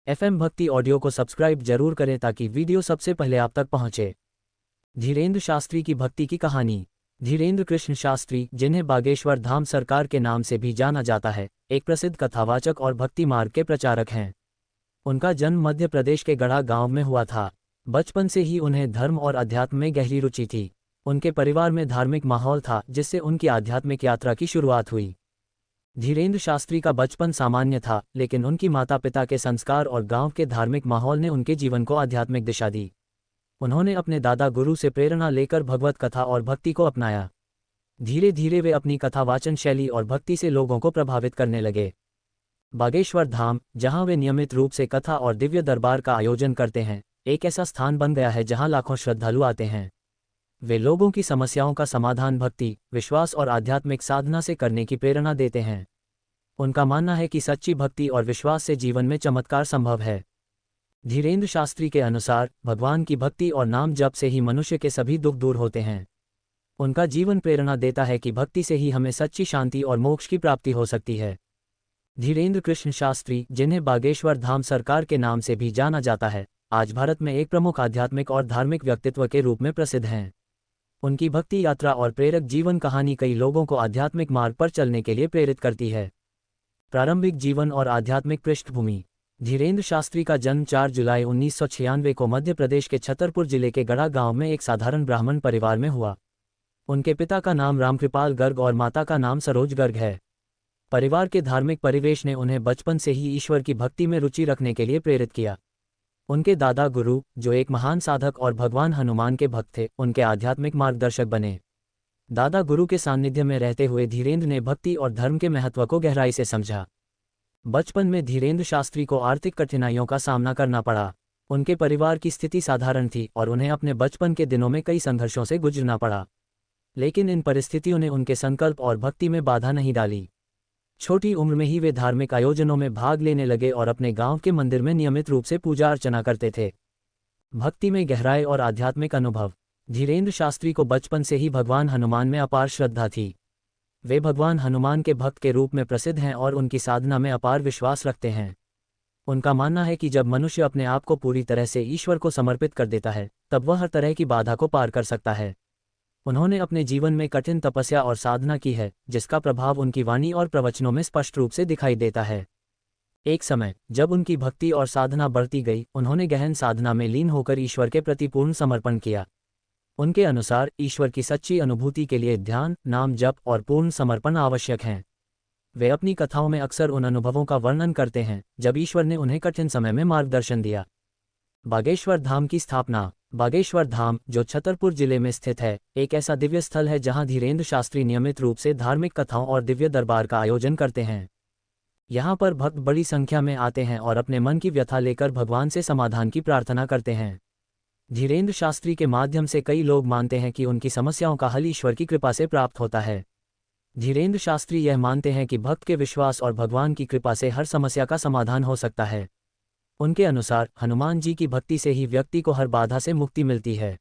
FM भक्ति audio को subscribe जरूर करें ताकि वीडियो सबसे पहले आप तक पहुंचे। धीरेन्द्र शास्त्री की भक्ति की कहानी। धीरेन्द्र कृष्ण शास्त्री, जिन्हें बागेश्वर धाम सरकार के नाम से भी जाना जाता है, एक प्रसिद्ध कथावाचक और भक्ति मार्ग के प्रचारक हैं। उनका जन्म मध्य प्रदेश के गढ़ा गांव में हुआ था। बचपन से ही उन्हें धर्म और अध्यात्म में गहरी रुचि थी। उनके परिवार में धार्मिक माहौल था, जिससे उनकी आध्यात्मिक यात्रा की शुरुआत हुई। धीरेन्द्र शास्त्री का बचपन सामान्य था, लेकिन उनकी माता पिता के संस्कार और गांव के धार्मिक माहौल ने उनके जीवन को आध्यात्मिक दिशा दी। उन्होंने अपने दादा गुरु से प्रेरणा लेकर भगवत कथा और भक्ति को अपनाया। धीरे धीरे वे अपनी कथा वाचन शैली और भक्ति से लोगों को प्रभावित करने लगे। बागेश्वर धाम, जहां वे नियमित रूप से कथा और दिव्य दरबार का आयोजन करते हैं, एक ऐसा स्थान बन गया है जहां लाखों श्रद्धालु आते हैं। वे लोगों की समस्याओं का समाधान भक्ति, विश्वास और आध्यात्मिक साधना से करने की प्रेरणा देते हैं। उनका मानना है कि सच्ची भक्ति और विश्वास से जीवन में चमत्कार संभव है। धीरेन्द्र शास्त्री के अनुसार भगवान की भक्ति और नाम जप से ही मनुष्य के सभी दुख दूर होते हैं। उनका जीवन प्रेरणा देता है कि भक्ति से ही हमें सच्ची शांति और मोक्ष की प्राप्ति हो सकती है। धीरेन्द्र कृष्ण शास्त्री, जिन्हें बागेश्वर धाम सरकार के नाम से भी जाना जाता है, आज भारत में एक प्रमुख आध्यात्मिक और धार्मिक व्यक्तित्व के रूप में प्रसिद्ध हैं। उनकी भक्ति यात्रा और प्रेरक जीवन कहानी कई लोगों को आध्यात्मिक मार्ग पर चलने के लिए प्रेरित करती है। प्रारंभिक जीवन और आध्यात्मिक पृष्ठभूमि। धीरेन्द्र शास्त्री का जन्म 4 जुलाई 1996 को मध्य प्रदेश के छतरपुर जिले के गढ़ा गांव में एक साधारण ब्राह्मण परिवार में हुआ। उनके पिता का नाम रामकृपाल गर्ग और माता का नाम सरोज गर्ग है। परिवार के धार्मिक परिवेश ने उन्हें बचपन से ही ईश्वर की भक्ति में रुचि रखने के लिए प्रेरित किया। उनके दादा गुरु, जो एक महान साधक और भगवान हनुमान के भक्त थे, उनके आध्यात्मिक मार्गदर्शक बने। दादा गुरु के सानिध्य में रहते हुए धीरेन्द्र ने भक्ति और धर्म के महत्व को गहराई से समझा। बचपन में धीरेन्द्र शास्त्री को आर्थिक कठिनाइयों का सामना करना पड़ा। उनके परिवार की स्थिति साधारण थी और उन्हें अपने बचपन के दिनों में कई संघर्षों से गुजरना पड़ा। लेकिन इन परिस्थितियों ने उनके संकल्प और भक्ति में बाधा नहीं डाली। छोटी उम्र में ही वे धार्मिक आयोजनों में भाग लेने लगे और अपने गांव के मंदिर में नियमित रूप से पूजा अर्चना करते थे। भक्ति में गहराई और आध्यात्मिक अनुभव। धीरेन्द्र शास्त्री को बचपन से ही भगवान हनुमान में अपार श्रद्धा थी। वे भगवान हनुमान के भक्त के रूप में प्रसिद्ध हैं और उनकी साधना में अपार विश्वास रखते हैं। उनका मानना है कि जब मनुष्य अपने आप को पूरी तरह से ईश्वर को समर्पित कर देता है, तब वह हर तरह की बाधा को पार कर सकता है। उन्होंने अपने जीवन में कठिन तपस्या और साधना की है, जिसका प्रभाव उनकी वाणी और प्रवचनों में स्पष्ट रूप से दिखाई देता है। एक समय जब उनकी भक्ति और साधना बढ़ती गई, उन्होंने गहन साधना में लीन होकर ईश्वर के प्रति पूर्ण समर्पण किया। उनके अनुसार ईश्वर की सच्ची अनुभूति के लिए ध्यान, नाम जप और पूर्ण समर्पण आवश्यक हैं। वे अपनी कथाओं में अक्सर उन अनुभवों का वर्णन करते हैं जब ईश्वर ने उन्हें कठिन समय में मार्गदर्शन दिया। बागेश्वर धाम की स्थापना। बागेश्वर धाम, जो छतरपुर जिले में स्थित है, एक ऐसा दिव्य स्थल है जहां धीरेन्द्र शास्त्री नियमित रूप से धार्मिक कथाओं और दिव्य दरबार का आयोजन करते हैं। यहां पर भक्त बड़ी संख्या में आते हैं और अपने मन की व्यथा लेकर भगवान से समाधान की प्रार्थना करते हैं। धीरेन्द्र शास्त्री के माध्यम से कई लोग मानते हैं कि उनकी समस्याओं का हल ईश्वर की कृपा से प्राप्त होता है। धीरेन्द्र शास्त्री यह मानते हैं कि भक्त के विश्वास और भगवान की कृपा से हर समस्या का समाधान हो सकता है। उनके अनुसार हनुमान जी की भक्ति से ही व्यक्ति को हर बाधा से मुक्ति मिलती है।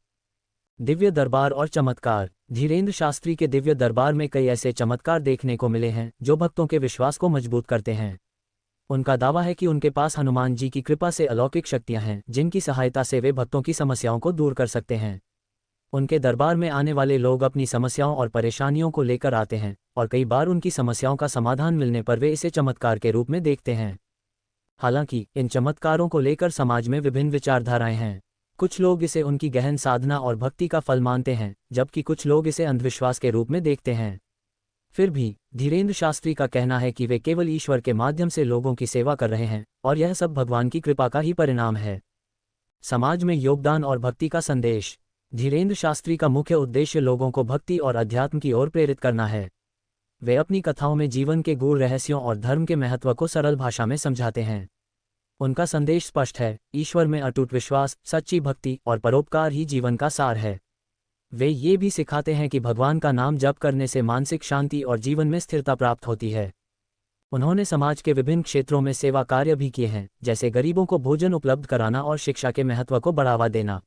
दिव्य दरबार और चमत्कार। धीरेन्द्र शास्त्री के दिव्य दरबार में कई ऐसे चमत्कार देखने को मिले हैं जो भक्तों के विश्वास को मजबूत करते हैं। उनका दावा है कि उनके पास हनुमान जी की कृपा से अलौकिक शक्तियां हैं, जिनकी सहायता से वे भक्तों की समस्याओं को दूर कर सकते हैं। उनके दरबार में आने वाले लोग अपनी समस्याओं और परेशानियों को लेकर आते हैं और कई बार उनकी समस्याओं का समाधान मिलने पर वे इसे चमत्कार के रूप में देखते हैं। हालांकि इन चमत्कारों को लेकर समाज में विभिन्न विचारधाराएं हैं। कुछ लोग इसे उनकी गहन साधना और भक्ति का फल मानते हैं, जबकि कुछ लोग इसे अंधविश्वास के रूप में देखते हैं। फिर भी धीरेन्द्र शास्त्री का कहना है कि वे केवल ईश्वर के माध्यम से लोगों की सेवा कर रहे हैं और यह सब भगवान की कृपा का ही परिणाम है। समाज में योगदान और भक्ति का संदेश। धीरेन्द्र शास्त्री का मुख्य उद्देश्य लोगों को भक्ति और अध्यात्म की ओर प्रेरित करना है। वे अपनी कथाओं में जीवन के गूढ़ रहस्यों और धर्म के महत्व को सरल भाषा में समझाते हैं। उनका संदेश स्पष्ट है, ईश्वर में अटूट विश्वास, सच्ची भक्ति और परोपकार ही जीवन का सार है। वे ये भी सिखाते हैं कि भगवान का नाम जप करने से मानसिक शांति और जीवन में स्थिरता प्राप्त होती है। उन्होंने समाज के विभिन्न क्षेत्रों में सेवा कार्य भी किए हैं, जैसे गरीबों को भोजन उपलब्ध कराना और शिक्षा के महत्व को बढ़ावा देना।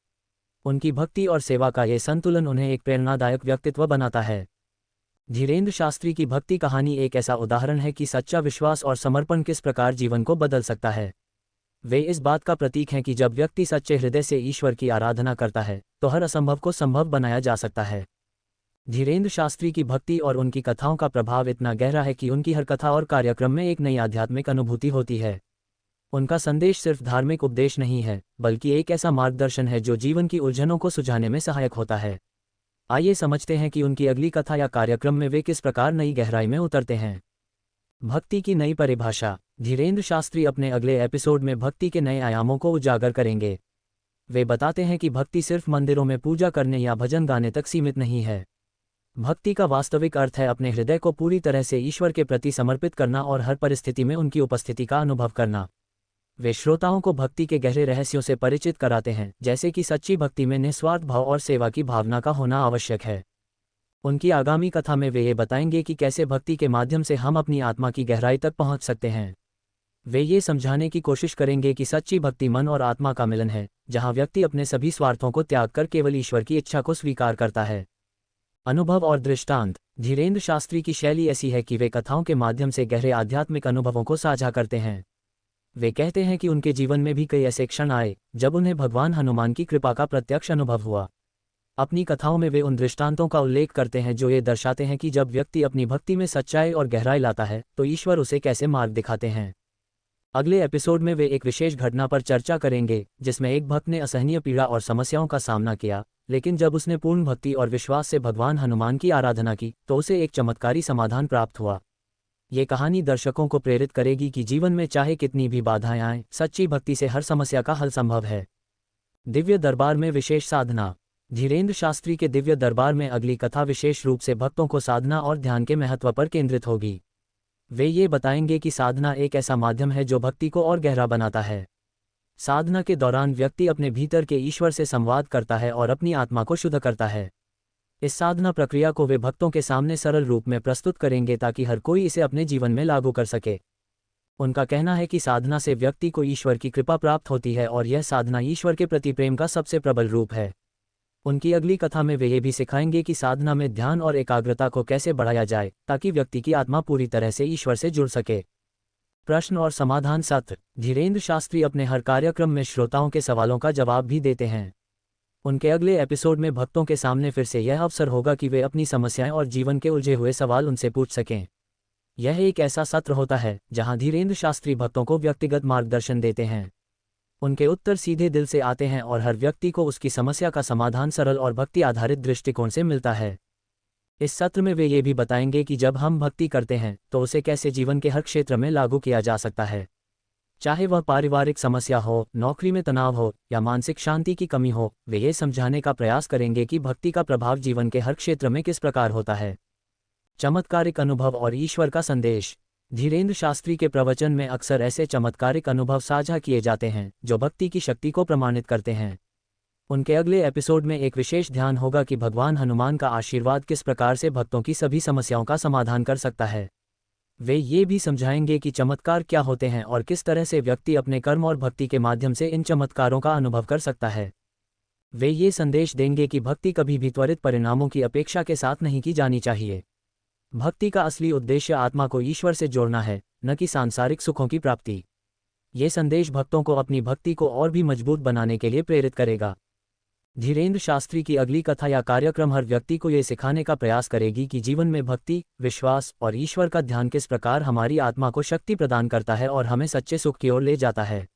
उनकी भक्ति और सेवा का ये संतुलन उन्हें एक प्रेरणादायक व्यक्तित्व बनाता है। धीरेन्द्र शास्त्री की भक्ति कहानी एक ऐसा उदाहरण है कि सच्चा विश्वास और समर्पण किस प्रकार जीवन को बदल सकता है। वे इस बात का प्रतीक हैं कि जब व्यक्ति सच्चे हृदय से ईश्वर की आराधना करता है तो हर असंभव को संभव बनाया जा सकता है। धीरेन्द्र शास्त्री की भक्ति और उनकी कथाओं का प्रभाव इतना गहरा है कि उनकी हर कथा और कार्यक्रम में एक नई आध्यात्मिक अनुभूति होती है। उनका संदेश सिर्फ धार्मिक उपदेश नहीं है, बल्कि एक ऐसा मार्गदर्शन है जो जीवन की उलझनों को सुलझाने में सहायक होता है। आइए समझते हैं कि उनकी अगली कथा या कार्यक्रम में वे किस प्रकार नई गहराई में उतरते हैं। भक्ति की नई परिभाषा। धीरेन्द्र शास्त्री अपने अगले एपिसोड में भक्ति के नए आयामों को उजागर करेंगे। वे बताते हैं कि भक्ति सिर्फ मंदिरों में पूजा करने या भजन गाने तक सीमित नहीं है। भक्ति का वास्तविक अर्थ है अपने हृदय को पूरी तरह से ईश्वर के प्रति समर्पित करना और हर परिस्थिति में उनकी उपस्थिति का अनुभव करना। वे श्रोताओं को भक्ति के गहरे रहस्यों से परिचित कराते हैं, जैसे कि सच्ची भक्ति में निस्वार्थ भाव और सेवा की भावना का होना आवश्यक है। उनकी आगामी कथा में वे ये बताएंगे कि कैसे भक्ति के माध्यम से हम अपनी आत्मा की गहराई तक पहुंच सकते हैं। वे ये समझाने की कोशिश करेंगे कि सच्ची भक्ति मन और आत्मा का मिलन है, जहां व्यक्ति अपने सभी स्वार्थों को त्याग कर केवल ईश्वर की इच्छा को स्वीकार करता है। अनुभव और दृष्टांत। धीरेन्द्र शास्त्री की शैली ऐसी है कि वे कथाओं के माध्यम से गहरे आध्यात्मिक अनुभवों को साझा करते हैं। वे कहते हैं कि उनके जीवन में भी कई ऐसे क्षण आए जब उन्हें भगवान हनुमान की कृपा का प्रत्यक्ष अनुभव हुआ। अपनी कथाओं में वे उन दृष्टांतों का उल्लेख करते हैं जो ये दर्शाते हैं कि जब व्यक्ति अपनी भक्ति में सच्चाई और गहराई लाता है तो ईश्वर उसे कैसे मार्ग दिखाते हैं। अगले एपिसोड में वे एक विशेष घटना पर चर्चा करेंगे जिसमें एक भक्त ने असहनीय पीड़ा और समस्याओं का सामना किया, लेकिन जब उसने पूर्ण भक्ति और विश्वास से भगवान हनुमान की आराधना की तो उसे एक चमत्कारी समाधान प्राप्त हुआ। ये कहानी दर्शकों को प्रेरित करेगी कि जीवन में चाहे कितनी भी बाधाएं आएं, सच्ची भक्ति से हर समस्या का हल संभव है। दिव्य दरबार में विशेष साधना। धीरेन्द्र शास्त्री के दिव्य दरबार में अगली कथा विशेष रूप से भक्तों को साधना और ध्यान के महत्व पर केंद्रित होगी। वे ये बताएंगे कि साधना एक ऐसा माध्यम है जो भक्ति को और गहरा बनाता है। साधना के दौरान व्यक्ति अपने भीतर के ईश्वर से संवाद करता है और अपनी आत्मा को शुद्ध करता है। इस साधना प्रक्रिया को वे भक्तों के सामने सरल रूप में प्रस्तुत करेंगे ताकि हर कोई इसे अपने जीवन में लागू कर सके। उनका कहना है कि साधना से व्यक्ति को ईश्वर की कृपा प्राप्त होती है और यह साधना ईश्वर के प्रति प्रेम का सबसे प्रबल रूप है। उनकी अगली कथा में वे ये भी सिखाएंगे कि साधना में ध्यान और एकाग्रता को कैसे बढ़ाया जाए ताकि व्यक्ति की आत्मा पूरी तरह से ईश्वर से जुड़ सके। प्रश्न और समाधान सत्र। धीरेन्द्र शास्त्री अपने हर कार्यक्रम में श्रोताओं के सवालों का जवाब भी देते हैं। उनके अगले एपिसोड में भक्तों के सामने फिर से यह अवसर होगा कि वे अपनी समस्याएं और जीवन के उलझे हुए सवाल उनसे पूछ सकें। यह एक ऐसा सत्र होता है जहां धीरेन्द्र शास्त्री भक्तों को व्यक्तिगत मार्गदर्शन देते हैं। उनके उत्तर सीधे दिल से आते हैं और हर व्यक्ति को उसकी समस्या का समाधान सरल और भक्ति आधारित दृष्टिकोण से मिलता है। इस सत्र में वे ये भी बताएंगे कि जब हम भक्ति करते हैं तो उसे कैसे जीवन के हर क्षेत्र में लागू किया जा सकता है, चाहे वह पारिवारिक समस्या हो, नौकरी में तनाव हो या मानसिक शांति की कमी हो। वे ये समझाने का प्रयास करेंगे कि भक्ति का प्रभाव जीवन के हर क्षेत्र में किस प्रकार होता है। चमत्कारिक अनुभव और ईश्वर का संदेश। धीरेन्द्र शास्त्री के प्रवचन में अक्सर ऐसे चमत्कारिक अनुभव साझा किए जाते हैं जो भक्ति की शक्ति को प्रमाणित करते हैं। उनके अगले एपिसोड में एक विशेष ध्यान होगा कि भगवान हनुमान का आशीर्वाद किस प्रकार से भक्तों की सभी समस्याओं का समाधान कर सकता है। वे ये भी समझाएंगे कि चमत्कार क्या होते हैं और किस तरह से व्यक्ति अपने कर्म और भक्ति के माध्यम से इन चमत्कारों का अनुभव कर सकता है। वे ये संदेश देंगे कि भक्ति कभी भी त्वरित परिणामों की अपेक्षा के साथ नहीं की जानी चाहिए। भक्ति का असली उद्देश्य आत्मा को ईश्वर से जोड़ना है, न कि सांसारिक सुखों की प्राप्ति। ये संदेश भक्तों को अपनी भक्ति को और भी मजबूत बनाने के लिए प्रेरित करेगा। धीरेन्द्र शास्त्री की अगली कथा या कार्यक्रम हर व्यक्ति को ये सिखाने का प्रयास करेगी कि जीवन में भक्ति, विश्वास और ईश्वर का ध्यान किस प्रकार हमारी आत्मा को शक्ति प्रदान करता है और हमें सच्चे सुख की ओर ले जाता है।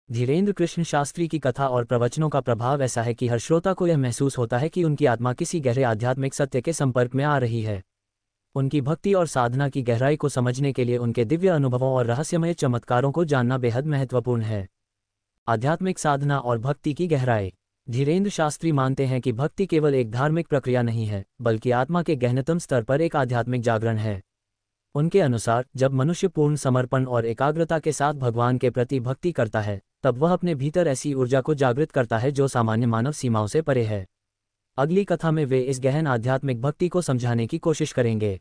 धीरेन्द्र कृष्ण शास्त्री की कथा और प्रवचनों का प्रभाव ऐसा है कि हर श्रोता को यह महसूस होता है कि उनकी आत्मा किसी गहरे आध्यात्मिक सत्य के संपर्क में आ रही है। उनकी भक्ति और साधना की गहराई को समझने के लिए उनके दिव्य अनुभवों और रहस्यमय चमत्कारों को जानना बेहद महत्वपूर्ण है। आध्यात्मिक साधना और भक्ति की गहराई। धीरेन्द्र शास्त्री मानते हैं कि भक्ति केवल एक धार्मिक प्रक्रिया नहीं है, बल्कि आत्मा के गहनतम स्तर पर एक आध्यात्मिक जागरण है। उनके अनुसार जब मनुष्य पूर्ण समर्पण और एकाग्रता के साथ भगवान के प्रति भक्ति करता है, तब वह अपने भीतर ऐसी ऊर्जा को जागृत करता है जो सामान्य मानव सीमाओं से परे है। अगली कथा में वे इस गहन आध्यात्मिक भक्ति को समझाने की कोशिश करेंगे।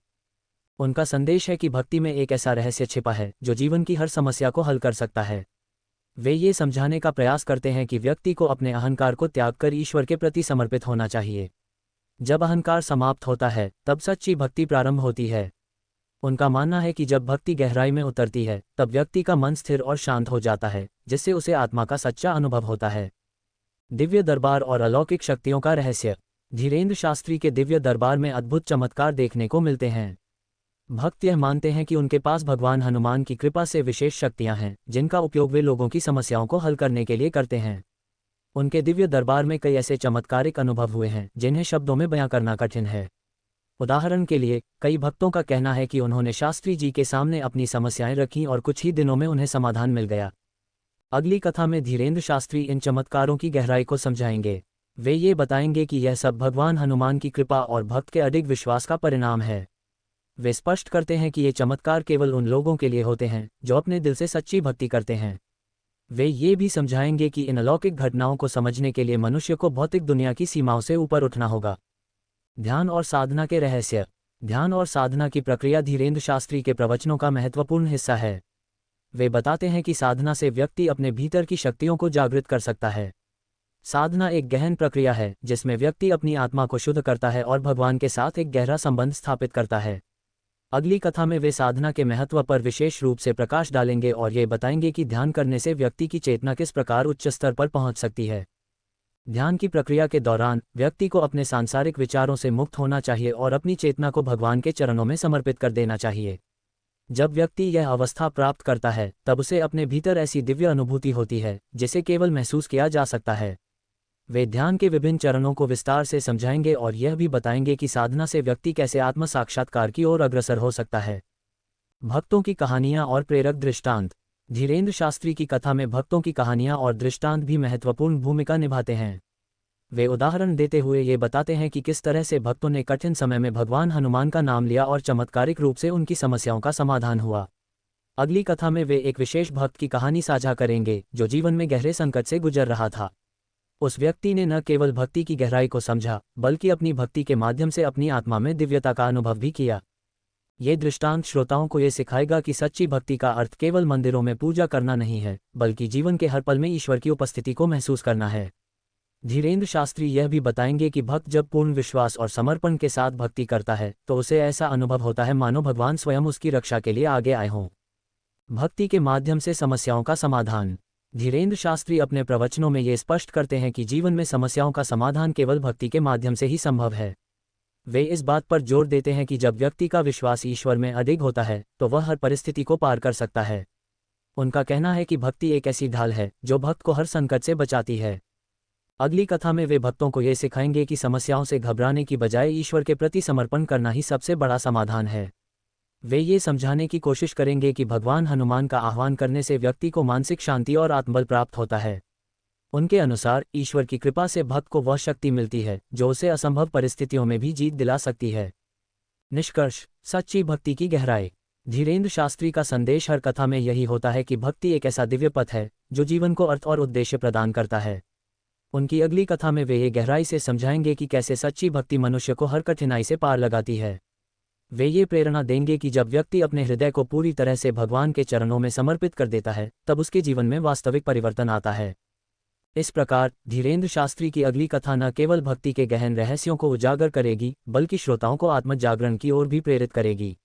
उनका संदेश है कि भक्ति में एक ऐसा रहस्य छिपा है जो जीवन की हर समस्या को हल कर सकता है। वे ये समझाने का प्रयास करते हैं कि व्यक्ति को अपने अहंकार को त्याग कर ईश्वर के प्रति समर्पित होना चाहिए। जब अहंकार समाप्त होता है, तब सच्ची भक्ति प्रारंभ होती है। उनका मानना है कि जब भक्ति गहराई में उतरती है तब व्यक्ति का मन स्थिर और शांत हो जाता है, जिससे उसे आत्मा का सच्चा अनुभव होता है। दिव्य दरबार और अलौकिक शक्तियों का रहस्य। धीरेन्द्र शास्त्री के दिव्य दरबार में अद्भुत चमत्कार देखने को मिलते हैं। भक्त यह मानते हैं कि उनके पास भगवान हनुमान की कृपा से विशेष शक्तियां हैं, जिनका उपयोग वे लोगों की समस्याओं को हल करने के लिए करते हैं। उनके दिव्य दरबार में कई ऐसे चमत्कारिक अनुभव हुए हैं जिन्हें शब्दों में बयां करना कठिन है। उदाहरण के लिए, कई भक्तों का कहना है कि उन्होंने शास्त्री जी के सामने अपनी समस्याएं रखीं और कुछ ही दिनों में उन्हें समाधान मिल गया। अगली कथा में धीरेन्द्र शास्त्री इन चमत्कारों की गहराई को समझाएंगे। वे ये बताएंगे कि यह सब भगवान हनुमान की कृपा और भक्त के अडिग विश्वास का परिणाम है। वे स्पष्ट करते हैं कि ये चमत्कार केवल उन लोगों के लिए होते हैं जो अपने दिल से सच्ची भक्ति करते हैं। वे ये भी समझाएंगे कि इन अलौकिक घटनाओं को समझने के लिए मनुष्य को भौतिक दुनिया की सीमाओं से ऊपर उठना होगा। ध्यान और साधना के रहस्य। ध्यान और साधना की प्रक्रिया धीरेन्द्र शास्त्री के प्रवचनों का महत्वपूर्ण हिस्सा है। वे बताते हैं कि साधना से व्यक्ति अपने भीतर की शक्तियों को जागृत कर सकता है। साधना एक गहन प्रक्रिया है जिसमें व्यक्ति अपनी आत्मा को शुद्ध करता है और भगवान के साथ एक गहरा संबंध स्थापित करता है। अगली कथा में वे साधना के महत्व पर विशेष रूप से प्रकाश डालेंगे और ये बताएंगे कि ध्यान करने से व्यक्ति की चेतना किस प्रकार उच्च स्तर पर पहुंच सकती है। ध्यान की प्रक्रिया के दौरान व्यक्ति को अपने सांसारिक विचारों से मुक्त होना चाहिए और अपनी चेतना को भगवान के चरणों में समर्पित कर देना चाहिए। जब व्यक्ति यह अवस्था प्राप्त करता है तब उसे अपने भीतर ऐसी दिव्य अनुभूति होती है जिसे केवल महसूस किया जा सकता है। वे ध्यान के विभिन्न चरणों को विस्तार से समझाएंगे और यह भी बताएंगे कि साधना से व्यक्ति कैसे आत्म साक्षात्कार की ओर अग्रसर हो सकता है। भक्तों की कहानियां और प्रेरक दृष्टांत। धीरेन्द्र शास्त्री की कथा में भक्तों की कहानियां और दृष्टांत भी महत्वपूर्ण भूमिका निभाते हैं। वे उदाहरण देते हुए ये बताते हैं कि किस तरह से भक्तों ने कठिन समय में भगवान हनुमान का नाम लिया और चमत्कारिक रूप से उनकी समस्याओं का समाधान हुआ। अगली कथा में वे एक विशेष भक्त की कहानी साझा करेंगे जो जीवन में गहरे संकट से गुजर रहा था। उस व्यक्ति ने न केवल भक्ति की गहराई को समझा बल्कि अपनी भक्ति के माध्यम से अपनी आत्मा में दिव्यता का अनुभव भी किया। ये दृष्टांत श्रोताओं को ये सिखाएगा कि सच्ची भक्ति का अर्थ केवल मंदिरों में पूजा करना नहीं है, बल्कि जीवन के हर पल में ईश्वर की उपस्थिति को महसूस करना है। धीरेन्द्र शास्त्री यह भी बताएंगे कि भक्त जब पूर्ण विश्वास और समर्पण के साथ भक्ति करता है तो उसे ऐसा अनुभव होता है मानो भगवान स्वयं उसकी रक्षा के लिए आगे आए हों। भक्ति के माध्यम से समस्याओं का समाधान। धीरेन्द्र शास्त्री अपने प्रवचनों में ये स्पष्ट करते हैं कि जीवन में समस्याओं का समाधान केवल भक्ति के माध्यम से ही संभव है। वे इस बात पर जोर देते हैं कि जब व्यक्ति का विश्वास ईश्वर में अडिग होता है तो वह हर परिस्थिति को पार कर सकता है। उनका कहना है कि भक्ति एक ऐसी ढाल है जो भक्त को हर संकट से बचाती है। अगली कथा में वे भक्तों को ये सिखाएंगे कि समस्याओं से घबराने की बजाय ईश्वर के प्रति समर्पण करना ही सबसे बड़ा समाधान है। वे ये समझाने की कोशिश करेंगे कि भगवान हनुमान का आह्वान करने से व्यक्ति को मानसिक शांति और आत्मबल प्राप्त होता है। उनके अनुसार ईश्वर की कृपा से भक्त को वह शक्ति मिलती है जो उसे असंभव परिस्थितियों में भी जीत दिला सकती है। निष्कर्ष। सच्ची भक्ति की गहराई। धीरेन्द्र शास्त्री का संदेश हर कथा में यही होता है कि भक्ति एक ऐसा दिव्य पथ है जो जीवन को अर्थ और उद्देश्य प्रदान करता है। उनकी अगली कथा में वे ये गहराई से समझाएंगे कि कैसे सच्ची भक्ति मनुष्य को हर कठिनाई से पार लगाती है। वे ये प्रेरणा देंगे कि जब व्यक्ति अपने हृदय को पूरी तरह से भगवान के चरणों में समर्पित कर देता है तब उसके जीवन में वास्तविक परिवर्तन आता है। इस प्रकार धीरेन्द्र शास्त्री की अगली कथा न केवल भक्ति के गहन रहस्यों को उजागर करेगी बल्कि श्रोताओं को आत्मजागरण की ओर भी प्रेरित करेगी।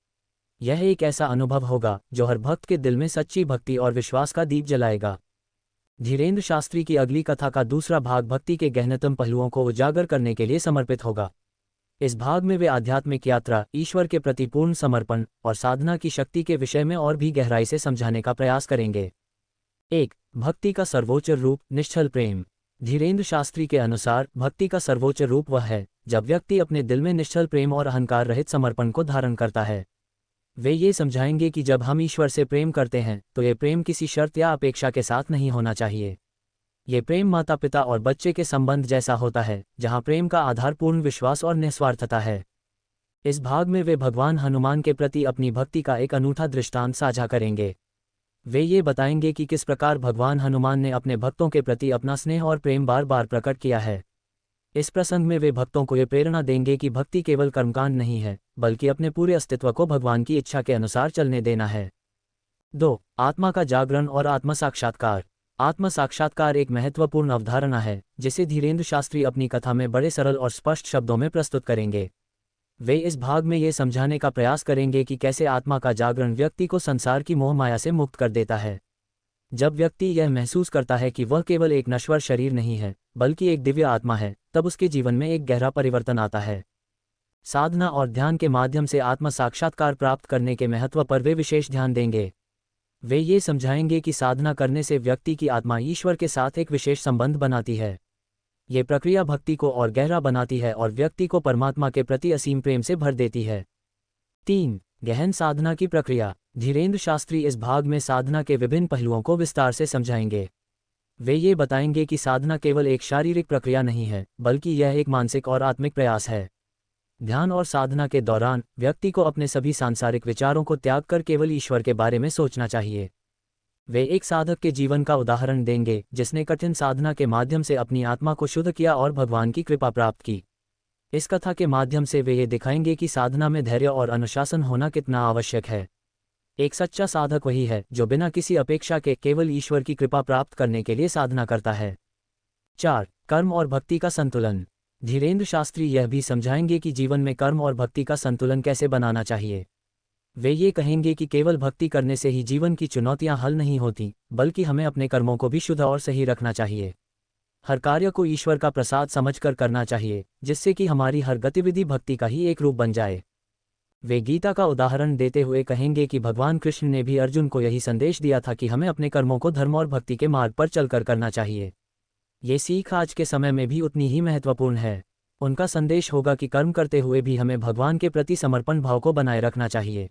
यह एक ऐसा अनुभव होगा जो हर भक्त के दिल में सच्ची भक्ति और विश्वास का दीप जलाएगा। धीरेन्द्र शास्त्री की अगली कथा का दूसरा भाग भक्ति के गहनतम पहलुओं को उजागर करने के लिए समर्पित होगा। इस भाग में वे आध्यात्मिक यात्रा, ईश्वर के प्रति पूर्ण समर्पण और साधना की शक्ति के विषय में और भी गहराई से समझाने का प्रयास करेंगे। 1. भक्ति का सर्वोच्च रूप, निश्चल प्रेम। धीरेन्द्र शास्त्री के अनुसार भक्ति का सर्वोच्च रूप वह है जब व्यक्ति अपने दिल में निश्चल प्रेम और अहंकार रहित समर्पण को धारण करता है। वे ये समझाएंगे कि जब हम ईश्वर से प्रेम करते हैं तो ये प्रेम किसी शर्त या अपेक्षा के साथ नहीं होना चाहिए। ये प्रेम माता पिता और बच्चे के संबंध जैसा होता है जहाँ प्रेम का आधार पूर्ण विश्वास और निस्वार्थता है। इस भाग में वे भगवान हनुमान के प्रति अपनी भक्ति का एक अनूठा दृष्टांत साझा करेंगे। वे ये बताएंगे कि किस प्रकार भगवान हनुमान ने अपने भक्तों के प्रति अपना स्नेह और प्रेम बार बार प्रकट किया है। इस प्रसंग में वे भक्तों को ये प्रेरणा देंगे कि भक्ति केवल कर्मकांड नहीं है बल्कि अपने पूरे अस्तित्व को भगवान की इच्छा के अनुसार चलने देना है। 2. आत्मा का जागरण और आत्म साक्षात्कार। आत्म साक्षात्कार एक महत्वपूर्ण अवधारणा है जिसे धीरेन्द्र शास्त्री अपनी कथा में बड़े सरल और स्पष्ट शब्दों में प्रस्तुत करेंगे। वे इस भाग में ये समझाने का प्रयास करेंगे कि कैसे आत्मा का जागरण व्यक्ति को संसार की मोह माया से मुक्त कर देता है। जब व्यक्ति यह महसूस करता है कि वह केवल एक नश्वर शरीर नहीं है बल्कि एक दिव्य आत्मा है, तब उसके जीवन में एक गहरा परिवर्तन आता है। साधना और ध्यान के माध्यम से आत्म साक्षात्कार प्राप्त करने के महत्व पर वे विशेष ध्यान देंगे। वे ये समझाएंगे कि साधना करने से व्यक्ति की आत्मा ईश्वर के साथ एक विशेष संबंध बनाती है। ये प्रक्रिया भक्ति को और गहरा बनाती है और व्यक्ति को परमात्मा के प्रति असीम प्रेम से भर देती है। 3. गहन साधना की प्रक्रिया। धीरेन्द्र शास्त्री इस भाग में साधना के विभिन्न पहलुओं को विस्तार से समझाएंगे। वे ये बताएंगे कि साधना केवल एक शारीरिक प्रक्रिया नहीं है बल्कि यह एक मानसिक और आत्मिक प्रयास है। ध्यान और साधना के दौरान व्यक्ति को अपने सभी सांसारिक विचारों को त्याग कर केवल ईश्वर के बारे में सोचना चाहिए। वे एक साधक के जीवन का उदाहरण देंगे जिसने कठिन साधना के माध्यम से अपनी आत्मा को शुद्ध किया और भगवान की कृपा प्राप्त की। इस कथा के माध्यम से वे ये दिखाएंगे कि साधना में धैर्य और अनुशासन होना कितना आवश्यक है। एक सच्चा साधक वही है जो बिना किसी अपेक्षा के केवल ईश्वर की कृपा प्राप्त करने के लिए साधना करता है। 4. कर्म और भक्ति का संतुलन। धीरेन्द्र शास्त्री यह भी समझाएंगे कि जीवन में कर्म और भक्ति का संतुलन कैसे बनाना चाहिए। वे ये कहेंगे कि केवल भक्ति करने से ही जीवन की चुनौतियां हल नहीं होती, बल्कि हमें अपने कर्मों को भी शुद्ध और सही रखना चाहिए। हर कार्य को ईश्वर का प्रसाद समझकर करना चाहिए, जिससे कि हमारी हर गतिविधि भक्ति का ही एक रूप बन जाए। वे गीता का उदाहरण देते हुए कहेंगे कि भगवान कृष्ण ने भी अर्जुन को यही संदेश दिया था कि हमें अपने कर्मों को धर्म और भक्ति के मार्ग पर चलकर करना चाहिए। ये सीख आज के समय में भी उतनी ही महत्वपूर्ण है। उनका संदेश होगा कि कर्म करते हुए भी हमें भगवान के प्रति समर्पण भाव को बनाए रखना चाहिए।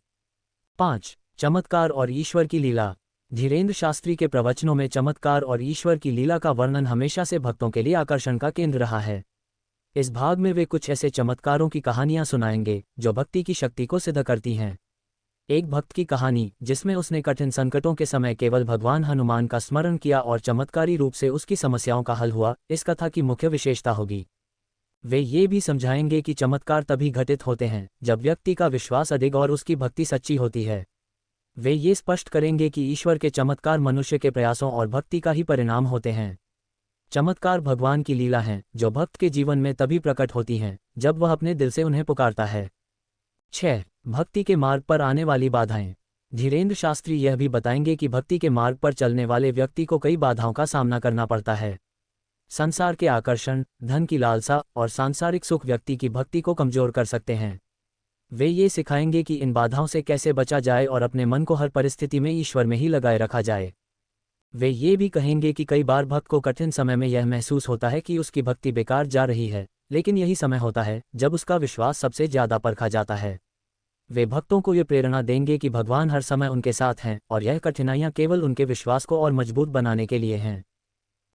5. चमत्कार और ईश्वर की लीला। धीरेन्द्र शास्त्री के प्रवचनों में चमत्कार और ईश्वर की लीला का वर्णन हमेशा से भक्तों के लिए आकर्षण का केंद्र रहा है। इस भाग में वे कुछ ऐसे चमत्कारों की कहानियां सुनाएंगे जो भक्ति की शक्ति को सिद्ध करती हैं। एक भक्त की कहानी जिसमें उसने कठिन संकटों के समय केवल भगवान हनुमान का स्मरण किया और चमत्कारी रूप से उसकी समस्याओं का हल हुआ, इस कथा की मुख्य विशेषता होगी। वे ये भी समझाएंगे कि चमत्कार तभी घटित होते हैं जब व्यक्ति का विश्वास अधिक और उसकी भक्ति सच्ची होती है। वे ये स्पष्ट करेंगे कि ईश्वर के चमत्कार मनुष्य के प्रयासों और भक्ति का ही परिणाम होते हैं। चमत्कार भगवान की लीला हैं जो भक्त के जीवन में तभी प्रकट होती हैं जब वह अपने दिल से उन्हें पुकारता है। 6. भक्ति के मार्ग पर आने वाली बाधाएं। धीरेन्द्र शास्त्री यह भी बताएंगे कि भक्ति के मार्ग पर चलने वाले व्यक्ति को कई बाधाओं का सामना करना पड़ता है। संसार के आकर्षण, धन की लालसा और सांसारिक सुख व्यक्ति की भक्ति को कमजोर कर सकते हैं। वे ये सिखाएंगे कि इन बाधाओं से कैसे बचा जाए और अपने मन को हर परिस्थिति में ईश्वर में ही लगाए रखा जाए। वे ये भी कहेंगे कि कई बार भक्त को कठिन समय में यह महसूस होता है कि उसकी भक्ति बेकार जा रही है, लेकिन यही समय होता है जब उसका विश्वास सबसे ज्यादा परखा जाता है। वे भक्तों को ये प्रेरणा देंगे कि भगवान हर समय उनके साथ हैं और यह कठिनाइयां केवल उनके विश्वास को और मजबूत बनाने के लिए हैं।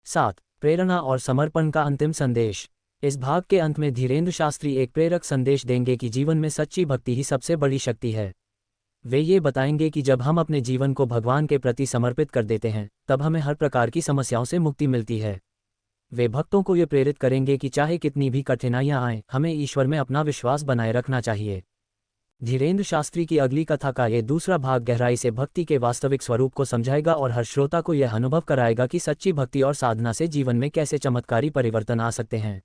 7. प्रेरणा और समर्पण का अंतिम संदेश। इस भाग के अंत में धीरेन्द्र शास्त्री एक प्रेरक संदेश देंगे कि जीवन में सच्ची भक्ति ही सबसे बड़ी शक्ति है। वे ये बताएंगे कि जब हम अपने जीवन को भगवान के प्रति समर्पित कर देते हैं, तब हमें हर प्रकार की समस्याओं से मुक्ति मिलती है। वे भक्तों को ये प्रेरित करेंगे कि चाहे कितनी भी कठिनाइयां आएं, हमें ईश्वर में अपना विश्वास बनाए रखना चाहिए। धीरेन्द्र शास्त्री की अगली कथा का ये दूसरा भाग गहराई से भक्ति के वास्तविक स्वरूप को समझाएगा और हर श्रोता को यह अनुभव कराएगा कि सच्ची भक्ति और साधना से जीवन में कैसे चमत्कारी परिवर्तन आ सकते हैं।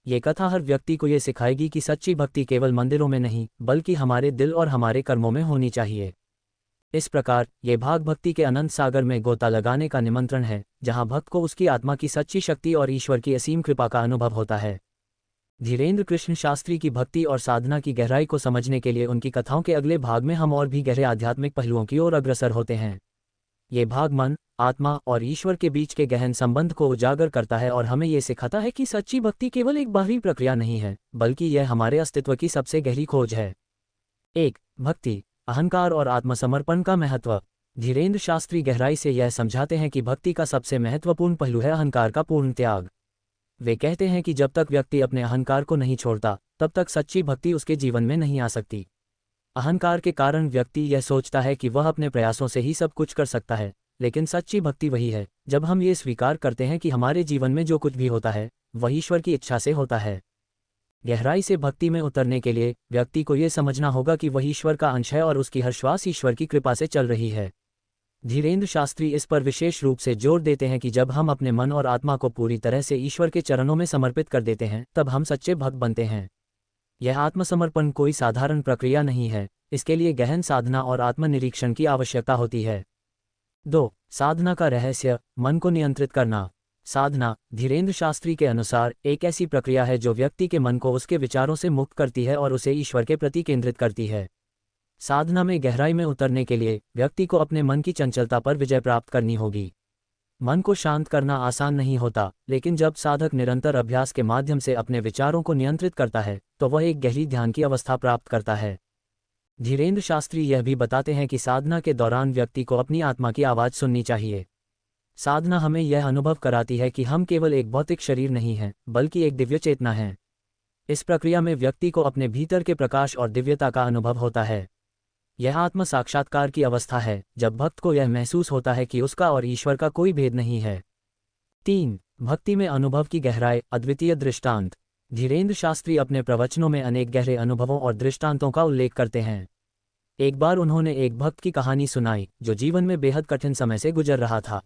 ये कथा हर व्यक्ति को ये सिखाएगी कि सच्ची भक्ति केवल मंदिरों में नहीं, बल्कि हमारे दिल और हमारे कर्मों में होनी चाहिए। इस प्रकार ये भाग भक्ति के अनंत सागर में गोता लगाने का निमंत्रण है, जहां भक्त को उसकी आत्मा की सच्ची शक्ति और ईश्वर की असीम कृपा का अनुभव होता है। धीरेन्द्र कृष्ण शास्त्री की भक्ति और साधना की गहराई को समझने के लिए उनकी कथाओं के अगले भाग में हम और भी गहरे आध्यात्मिक पहलुओं की ओर अग्रसर होते हैं। ये भाग मन, आत्मा और ईश्वर के बीच के गहन संबंध को उजागर करता है और हमें ये सिखाता है कि सच्ची भक्ति केवल एक बाहरी प्रक्रिया नहीं है, बल्कि यह हमारे अस्तित्व की सबसे गहरी खोज है। 1. भक्ति, अहंकार और आत्मसमर्पण का महत्व। धीरेन्द्र शास्त्री गहराई से यह समझाते हैं कि भक्ति का सबसे महत्वपूर्ण पहलू है अहंकार का पूर्ण त्याग। वे कहते हैं कि जब तक व्यक्ति अपने अहंकार को नहीं छोड़ता, तब तक सच्ची भक्ति उसके जीवन में नहीं आ सकती। अहंकार के कारण व्यक्ति यह सोचता है कि वह अपने प्रयासों से ही सब कुछ कर सकता है, लेकिन सच्ची भक्ति वही है जब हम ये स्वीकार करते हैं कि हमारे जीवन में जो कुछ भी होता है वह ईश्वर की इच्छा से होता है। गहराई से भक्ति में उतरने के लिए व्यक्ति को यह समझना होगा कि वह ईश्वर का अंश है और उसकी हर श्वास ईश्वर की कृपा से चल रही है। धीरेन्द्र शास्त्री इस पर विशेष रूप से जोर देते हैं कि जब हम अपने मन और आत्मा को पूरी तरह से ईश्वर के चरणों में समर्पित कर देते हैं, तब हम सच्चे भक्त बनते हैं। यह आत्मसमर्पण कोई साधारण प्रक्रिया नहीं है, इसके लिए गहन साधना और आत्मनिरीक्षण की आवश्यकता होती है। 2. साधना का रहस्य, मन को नियंत्रित करना। साधना, धीरेन्द्र शास्त्री के अनुसार, एक ऐसी प्रक्रिया है जो व्यक्ति के मन को उसके विचारों से मुक्त करती है और उसे ईश्वर के प्रति केंद्रित करती है। साधना में गहराई में उतरने के लिए व्यक्ति को अपने मन की चंचलता पर विजय प्राप्त करनी होगी। मन को शांत करना आसान नहीं होता, लेकिन जब साधक निरंतर अभ्यास के माध्यम से अपने विचारों को नियंत्रित करता है तो वह एक गहरी ध्यान की अवस्था प्राप्त करता है। धीरेन्द्र शास्त्री यह भी बताते हैं कि साधना के दौरान व्यक्ति को अपनी आत्मा की आवाज़ सुननी चाहिए। साधना हमें यह अनुभव कराती है कि हम केवल एक भौतिक शरीर नहीं हैं, बल्कि एक दिव्य चेतना हैं। इस प्रक्रिया में व्यक्ति को अपने भीतर के प्रकाश और दिव्यता का अनुभव होता है। यह आत्म साक्षात्कार की अवस्था है, जब भक्त को यह महसूस होता है कि उसका और ईश्वर का कोई भेद नहीं है। 3. भक्ति में अनुभव की गहराई, अद्वितीय दृष्टांत। धीरेन्द्र शास्त्री अपने प्रवचनों में अनेक गहरे अनुभवों और दृष्टांतों का उल्लेख करते हैं। एक बार उन्होंने एक भक्त की कहानी सुनाई जो जीवन में बेहद कठिन समय से गुजर रहा था।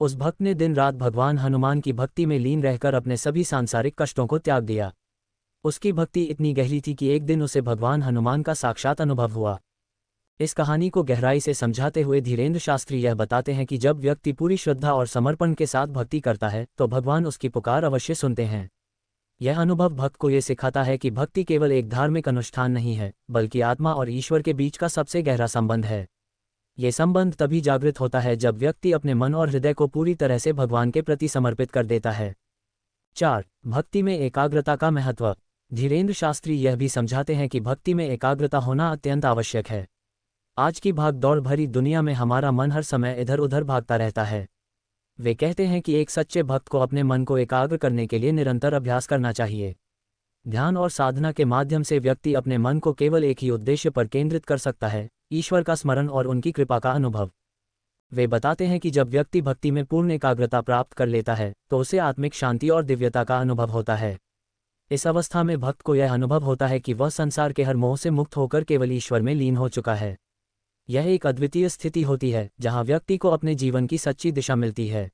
उस भक्त ने दिन रात भगवान हनुमान की भक्ति में लीन रहकर अपने सभी सांसारिक कष्टों को त्याग दिया। उसकी भक्ति इतनी गहरी थी कि एक दिन उसे भगवान हनुमान का साक्षात अनुभव हुआ। इस कहानी को गहराई से समझाते हुए धीरेन्द्र शास्त्री यह बताते हैं कि जब व्यक्ति पूरी श्रद्धा और समर्पण के साथ भक्ति करता है तो भगवान उसकी पुकार अवश्य सुनते हैं। यह अनुभव भक्त को ये सिखाता है कि भक्ति केवल एक धार्मिक अनुष्ठान नहीं है, बल्कि आत्मा और ईश्वर के बीच का सबसे गहरा संबंध है। ये संबंध तभी जागृत होता है जब व्यक्ति अपने मन और हृदय को पूरी तरह से भगवान के प्रति समर्पित कर देता है। 4. भक्ति में एकाग्रता का महत्व। धीरेन्द्र शास्त्री यह भी समझाते हैं कि भक्ति में एकाग्रता होना अत्यंत आवश्यक है। आज की भाग दौड़ भरी दुनिया में हमारा मन हर समय इधर उधर भागता रहता है। वे कहते हैं कि एक सच्चे भक्त को अपने मन को एकाग्र करने के लिए निरंतर अभ्यास करना चाहिए। ध्यान और साधना के माध्यम से व्यक्ति अपने मन को केवल एक ही उद्देश्य पर केंद्रित कर सकता है, ईश्वर का स्मरण और उनकी कृपा का अनुभव। वे बताते हैं कि जब व्यक्ति भक्ति में पूर्ण एकाग्रता प्राप्त कर लेता है तो उसे आत्मिक शांति और दिव्यता का अनुभव होता है। इस अवस्था में भक्त को यह अनुभव होता है कि वह संसार के हर मोह से मुक्त होकर केवल ईश्वर में लीन हो चुका है। यह एक अद्वितीय स्थिति होती है जहां व्यक्ति को अपने जीवन की सच्ची दिशा मिलती है।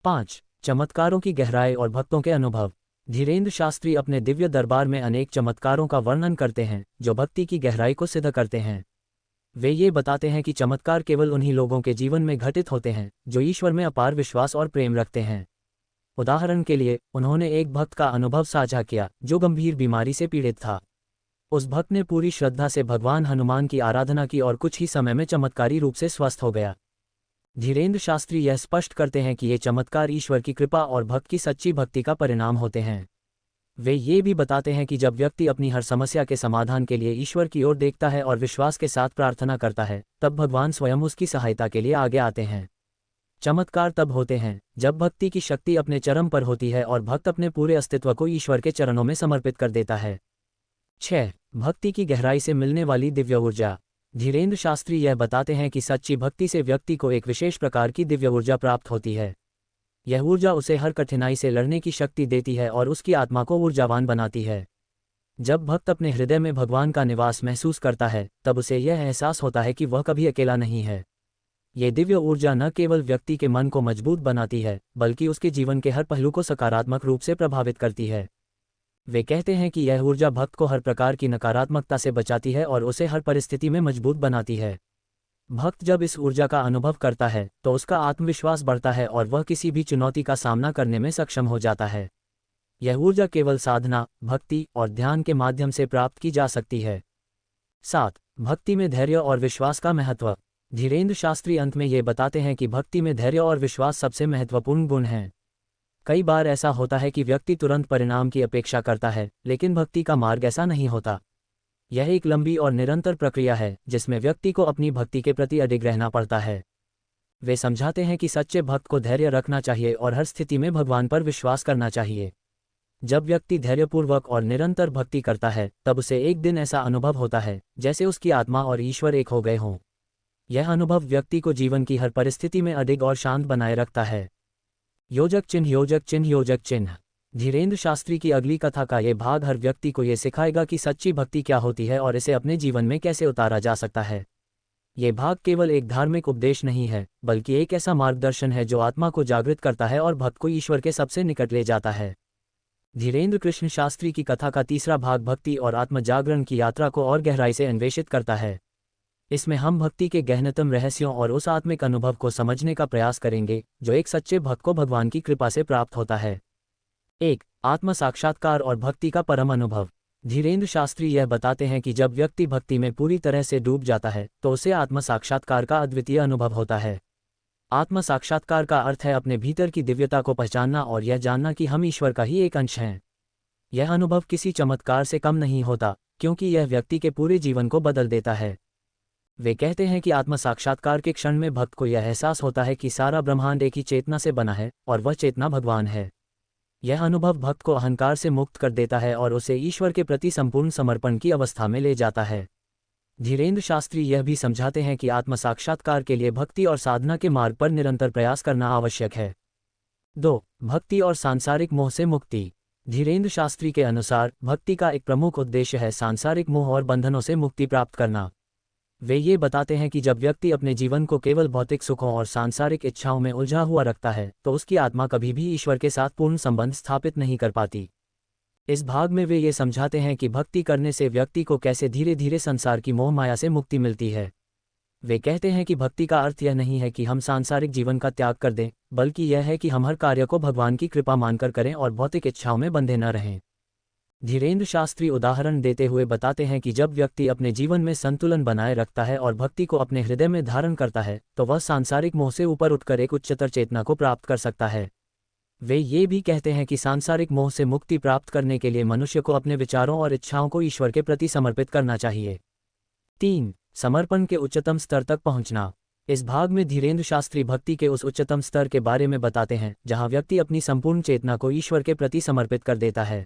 5. चमत्कारों की गहराई और भक्तों के अनुभव। धीरेन्द्र शास्त्री अपने दिव्य दरबार में अनेक चमत्कारों का वर्णन करते हैं जो भक्ति की गहराई को सिद्ध करते हैं। वे ये बताते हैं कि चमत्कार केवल उन्हीं लोगों के जीवन में घटित होते हैं जो ईश्वर में अपार विश्वास और प्रेम रखते हैं। उदाहरण के लिए, उन्होंने एक भक्त का अनुभव साझा किया जो गंभीर बीमारी से पीड़ित था। उस भक्त ने पूरी श्रद्धा से भगवान हनुमान की आराधना की और कुछ ही समय में चमत्कारी रूप से स्वस्थ हो गया। धीरेन्द्र शास्त्री यह स्पष्ट करते हैं कि ये चमत्कार ईश्वर की कृपा और भक्त की सच्ची भक्ति का परिणाम होते हैं। वे ये भी बताते हैं कि जब व्यक्ति अपनी हर समस्या के समाधान के लिए ईश्वर की ओर देखता है और विश्वास के साथ प्रार्थना करता है, तब भगवान स्वयं उसकी सहायता के लिए आगे आते हैं। चमत्कार तब होते हैं जब भक्ति की शक्ति अपने चरम पर होती है और भक्त अपने पूरे अस्तित्व को ईश्वर के चरणों में समर्पित कर देता है। 6. भक्ति की गहराई से मिलने वाली दिव्य ऊर्जा। धीरेन्द्र शास्त्री यह बताते हैं कि सच्ची भक्ति से व्यक्ति को एक विशेष प्रकार की दिव्य ऊर्जा प्राप्त होती है। यह ऊर्जा उसे हर कठिनाई से लड़ने की शक्ति देती है और उसकी आत्मा को ऊर्जावान बनाती है। जब भक्त अपने हृदय में भगवान का निवास महसूस करता है, तब उसे यह एहसास होता है कि वह कभी अकेला नहीं है। ये दिव्य ऊर्जा न केवल व्यक्ति के मन को मजबूत बनाती है, बल्कि उसके जीवन के हर पहलू को सकारात्मक रूप से प्रभावित करती है। वे कहते हैं कि यह ऊर्जा भक्त को हर प्रकार की नकारात्मकता से बचाती है और उसे हर परिस्थिति में मजबूत बनाती है। भक्त जब इस ऊर्जा का अनुभव करता है तो उसका आत्मविश्वास बढ़ता है और वह किसी भी चुनौती का सामना करने में सक्षम हो जाता है। यह ऊर्जा केवल साधना, भक्ति और ध्यान के माध्यम से प्राप्त की जा सकती है। 7. भक्ति में धैर्य और विश्वास का महत्व। धीरेन्द्र शास्त्री अंत में ये बताते हैं कि भक्ति में धैर्य और विश्वास सबसे महत्वपूर्ण गुण हैं। कई बार ऐसा होता है कि व्यक्ति तुरंत परिणाम की अपेक्षा करता है, लेकिन भक्ति का मार्ग ऐसा नहीं होता। यह एक लंबी और निरंतर प्रक्रिया है जिसमें व्यक्ति को अपनी भक्ति के प्रति अडिग रहना पड़ता है। वे समझाते हैं कि सच्चे भक्त को धैर्य रखना चाहिए और हर स्थिति में भगवान पर विश्वास करना चाहिए। जब व्यक्ति धैर्यपूर्वक और निरंतर भक्ति करता है, तब उसे एक दिन ऐसा अनुभव होता है जैसे उसकी आत्मा और ईश्वर एक हो गए हों। यह अनुभव व्यक्ति को जीवन की हर परिस्थिति में अडिग और शांत बनाए रखता है। योजक चिन्ह, योजक चिन्ह, योजक चिन्ह। धीरेन्द्र शास्त्री की अगली कथा का ये भाग हर व्यक्ति को ये सिखाएगा कि सच्ची भक्ति क्या होती है और इसे अपने जीवन में कैसे उतारा जा सकता है। ये भाग केवल एक धार्मिक उपदेश नहीं है, बल्कि एक ऐसा मार्गदर्शन है जो आत्मा को जागृत करता है और भक्त को ईश्वर के सबसे निकट ले जाता है। धीरेन्द्र कृष्ण शास्त्री की कथा का तीसरा भाग भक्ति और आत्म जागरण की यात्रा को और गहराई से अन्वेषित करता है। इसमें हम भक्ति के गहनतम रहस्यों और उस आत्मिक अनुभव को समझने का प्रयास करेंगे जो एक सच्चे भक्त को भगवान की कृपा से प्राप्त होता है। 1. आत्म साक्षात्कार और भक्ति का परम अनुभव। धीरेन्द्र शास्त्री यह बताते हैं कि जब व्यक्ति भक्ति में पूरी तरह से डूब जाता है तो उसे आत्म साक्षात्कार का अद्वितीय अनुभव होता है। आत्म साक्षात्कार का अर्थ है अपने भीतर की दिव्यता को पहचानना और यह जानना कि हम ईश्वर का ही एक अंश हैं। यह अनुभव किसी चमत्कार से कम नहीं होता, क्योंकि यह व्यक्ति के पूरे जीवन को बदल देता है। वे कहते हैं कि आत्म साक्षात्कार के क्षण में भक्त को यह एहसास होता है कि सारा ब्रह्मांड एक ही चेतना से बना है और वह चेतना भगवान है। यह अनुभव भक्त को अहंकार से मुक्त कर देता है और उसे ईश्वर के प्रति संपूर्ण समर्पण की अवस्था में ले जाता है। धीरेन्द्र शास्त्री यह भी समझाते हैं कि आत्म साक्षात्कार के लिए भक्ति और साधना के मार्ग पर निरंतर प्रयास करना आवश्यक है। 2. भक्ति और सांसारिक मोह से मुक्ति। धीरेन्द्र शास्त्री के अनुसार भक्ति का एक प्रमुख उद्देश्य है सांसारिक मोह और बंधनों से मुक्ति प्राप्त करना। वे ये बताते हैं कि जब व्यक्ति अपने जीवन को केवल भौतिक सुखों और सांसारिक इच्छाओं में उलझा हुआ रखता है तो उसकी आत्मा कभी भी ईश्वर के साथ पूर्ण संबंध स्थापित नहीं कर पाती। इस भाग में वे ये समझाते हैं कि भक्ति करने से व्यक्ति को कैसे धीरे धीरे संसार की मोह माया से मुक्ति मिलती है। वे कहते हैं कि भक्ति का अर्थ यह नहीं है कि हम सांसारिक जीवन का त्याग कर दें, बल्कि यह है कि हम हर कार्य को भगवान की कृपा मानकर करें और भौतिक इच्छाओं में बंधे न रहें। धीरेन्द्र शास्त्री उदाहरण देते हुए बताते हैं कि जब व्यक्ति अपने जीवन में संतुलन बनाए रखता है और भक्ति को अपने हृदय में धारण करता है तो वह सांसारिक मोह से ऊपर उठकर एक उच्चतर चेतना को प्राप्त कर सकता है। वे ये भी कहते हैं कि सांसारिक मोह से मुक्ति प्राप्त करने के लिए मनुष्य को अपने विचारों और इच्छाओं को ईश्वर के प्रति समर्पित करना चाहिए। 3. समर्पण के उच्चतम स्तर तक पहुंचना। इस भाग में धीरेन्द्र शास्त्री भक्ति के उस उच्चतम स्तर के बारे में बताते हैं जहां व्यक्ति अपनी संपूर्ण चेतना को ईश्वर के प्रति समर्पित कर देता है।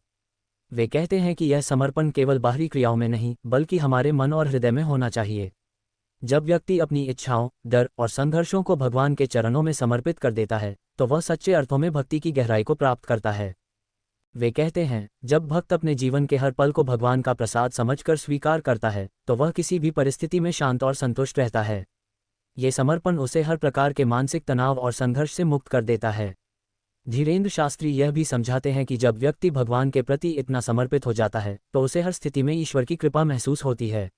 वे कहते हैं कि यह समर्पण केवल बाहरी क्रियाओं में नहीं बल्कि हमारे मन और हृदय में होना चाहिए। जब व्यक्ति अपनी इच्छाओं, डर और संघर्षों को भगवान के चरणों में समर्पित कर देता है तो वह सच्चे अर्थों में भक्ति की गहराई को प्राप्त करता है। वे कहते हैं, जब भक्त अपने जीवन के हर पल को भगवान का प्रसाद समझकर स्वीकार करता है तो वह किसी भी परिस्थिति में शांत और संतुष्ट रहता है। ये समर्पण उसे हर प्रकार के मानसिक तनाव और संघर्ष से मुक्त कर देता है। धीरेन्द्र शास्त्री यह भी समझाते हैं कि जब व्यक्ति भगवान के प्रति इतना समर्पित हो जाता है तो उसे हर स्थिति में ईश्वर की कृपा महसूस होती है।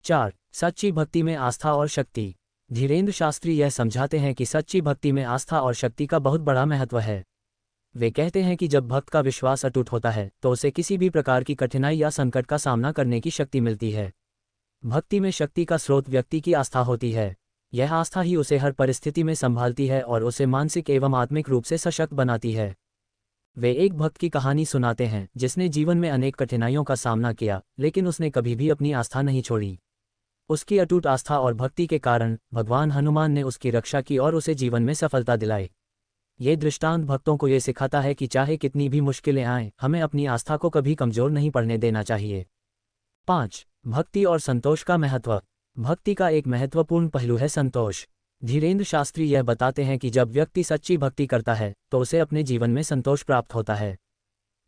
4. सच्ची भक्ति में आस्था और शक्ति। धीरेन्द्र शास्त्री यह समझाते हैं कि सच्ची भक्ति में आस्था और शक्ति का बहुत बड़ा महत्व है। वे कहते हैं कि जब भक्त का विश्वास अटूट होता है तो उसे किसी भी प्रकार की कठिनाई या संकट का सामना करने की शक्ति मिलती है। भक्ति में शक्ति का स्रोत व्यक्ति की आस्था होती है। यह आस्था ही उसे हर परिस्थिति में संभालती है और उसे मानसिक एवं आत्मिक रूप से सशक्त बनाती है। वे एक भक्त की कहानी सुनाते हैं जिसने जीवन में अनेक कठिनाइयों का सामना किया, लेकिन उसने कभी भी अपनी आस्था नहीं छोड़ी। उसकी अटूट आस्था और भक्ति के कारण भगवान हनुमान ने उसकी रक्षा की और उसे जीवन में सफलता दिलाई। ये दृष्टांत भक्तों को ये सिखाता है कि चाहे कितनी भी मुश्किलें आएं, हमें अपनी आस्था को कभी कमजोर नहीं पड़ने देना चाहिए। 5. भक्ति और संतोष का महत्व। भक्ति का एक महत्वपूर्ण पहलू है संतोष। धीरेन्द्र शास्त्री यह बताते हैं कि जब व्यक्ति सच्ची भक्ति करता है तो उसे अपने जीवन में संतोष प्राप्त होता है।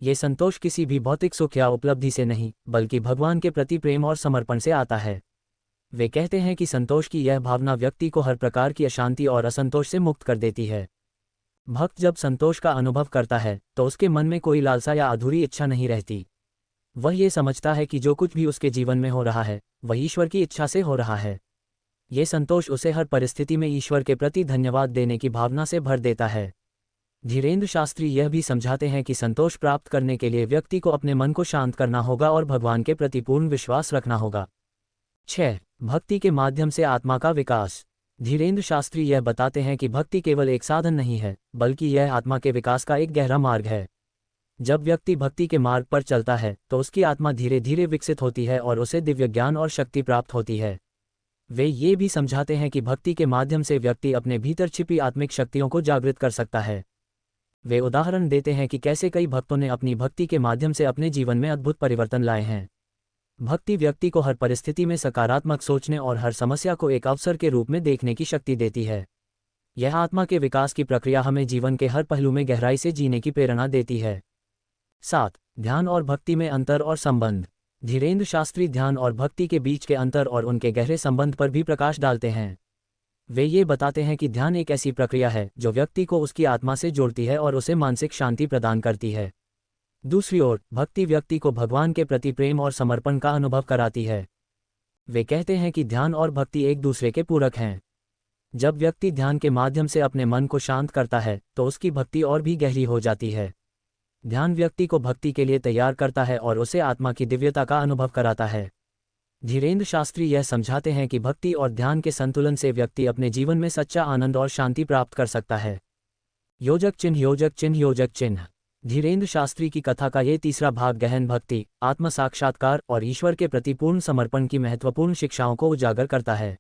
ये संतोष किसी भी भौतिक सुख या उपलब्धि से नहीं बल्कि भगवान के प्रति प्रेम और समर्पण से आता है। वे कहते हैं कि संतोष की यह भावना व्यक्ति को हर प्रकार की अशांति और असंतोष से मुक्त कर देती है। भक्त जब संतोष का अनुभव करता है तो उसके मन में कोई लालसा या अधूरी इच्छा नहीं रहती। वह ये समझता है कि जो कुछ भी उसके जीवन में हो रहा है वह ईश्वर की इच्छा से हो रहा है। ये संतोष उसे हर परिस्थिति में ईश्वर के प्रति धन्यवाद देने की भावना से भर देता है। धीरेन्द्र शास्त्री यह भी समझाते हैं कि संतोष प्राप्त करने के लिए व्यक्ति को अपने मन को शांत करना होगा और भगवान के प्रति पूर्ण विश्वास रखना होगा। 6. भक्ति के माध्यम से आत्मा का विकास। धीरेन्द्र शास्त्री यह बताते हैं कि भक्ति केवल एक साधन नहीं है बल्कि यह आत्मा के विकास का एक गहरा मार्ग है। जब व्यक्ति भक्ति के मार्ग पर चलता है तो उसकी आत्मा धीरे धीरे विकसित होती है और उसे दिव्य ज्ञान और शक्ति प्राप्त होती है। वे ये भी समझाते हैं कि भक्ति के माध्यम से व्यक्ति अपने भीतर छिपी आत्मिक शक्तियों को जागृत कर सकता है। वे उदाहरण देते हैं कि कैसे कई भक्तों ने अपनी भक्ति के माध्यम से अपने जीवन में अद्भुत परिवर्तन लाए हैं। भक्ति व्यक्ति को हर परिस्थिति में सकारात्मक सोचने और हर समस्या को एक अवसर के रूप में देखने की शक्ति देती है। यह आत्मा के विकास की प्रक्रिया हमें जीवन के हर पहलू में गहराई से जीने की प्रेरणा देती है। 7. ध्यान और भक्ति में अंतर और संबंध। धीरेन्द्र शास्त्री ध्यान और भक्ति के बीच के अंतर और उनके गहरे संबंध पर भी प्रकाश डालते हैं। वे ये बताते हैं कि ध्यान एक ऐसी प्रक्रिया है जो व्यक्ति को उसकी आत्मा से जोड़ती है और उसे मानसिक शांति प्रदान करती है। दूसरी ओर भक्ति व्यक्ति को भगवान के प्रति प्रेम और समर्पण का अनुभव कराती है। वे कहते हैं कि ध्यान और भक्ति एक दूसरे के पूरक हैं। जब व्यक्ति ध्यान के माध्यम से अपने मन को शांत करता है तो उसकी भक्ति और भी गहरी हो जाती है। ध्यान व्यक्ति को भक्ति के लिए तैयार करता है और उसे आत्मा की दिव्यता का अनुभव कराता है। धीरेन्द्र शास्त्री यह समझाते हैं कि भक्ति और ध्यान के संतुलन से व्यक्ति अपने जीवन में सच्चा आनंद और शांति प्राप्त कर सकता है। योजक चिन्ह योजक चिन्ह योजक चिन्ह। धीरेन्द्र शास्त्री की कथा का ये तीसरा भाग गहन भक्ति, आत्म साक्षात्कार और ईश्वर के प्रति पूर्ण समर्पण की महत्वपूर्ण शिक्षाओं को उजागर करता है।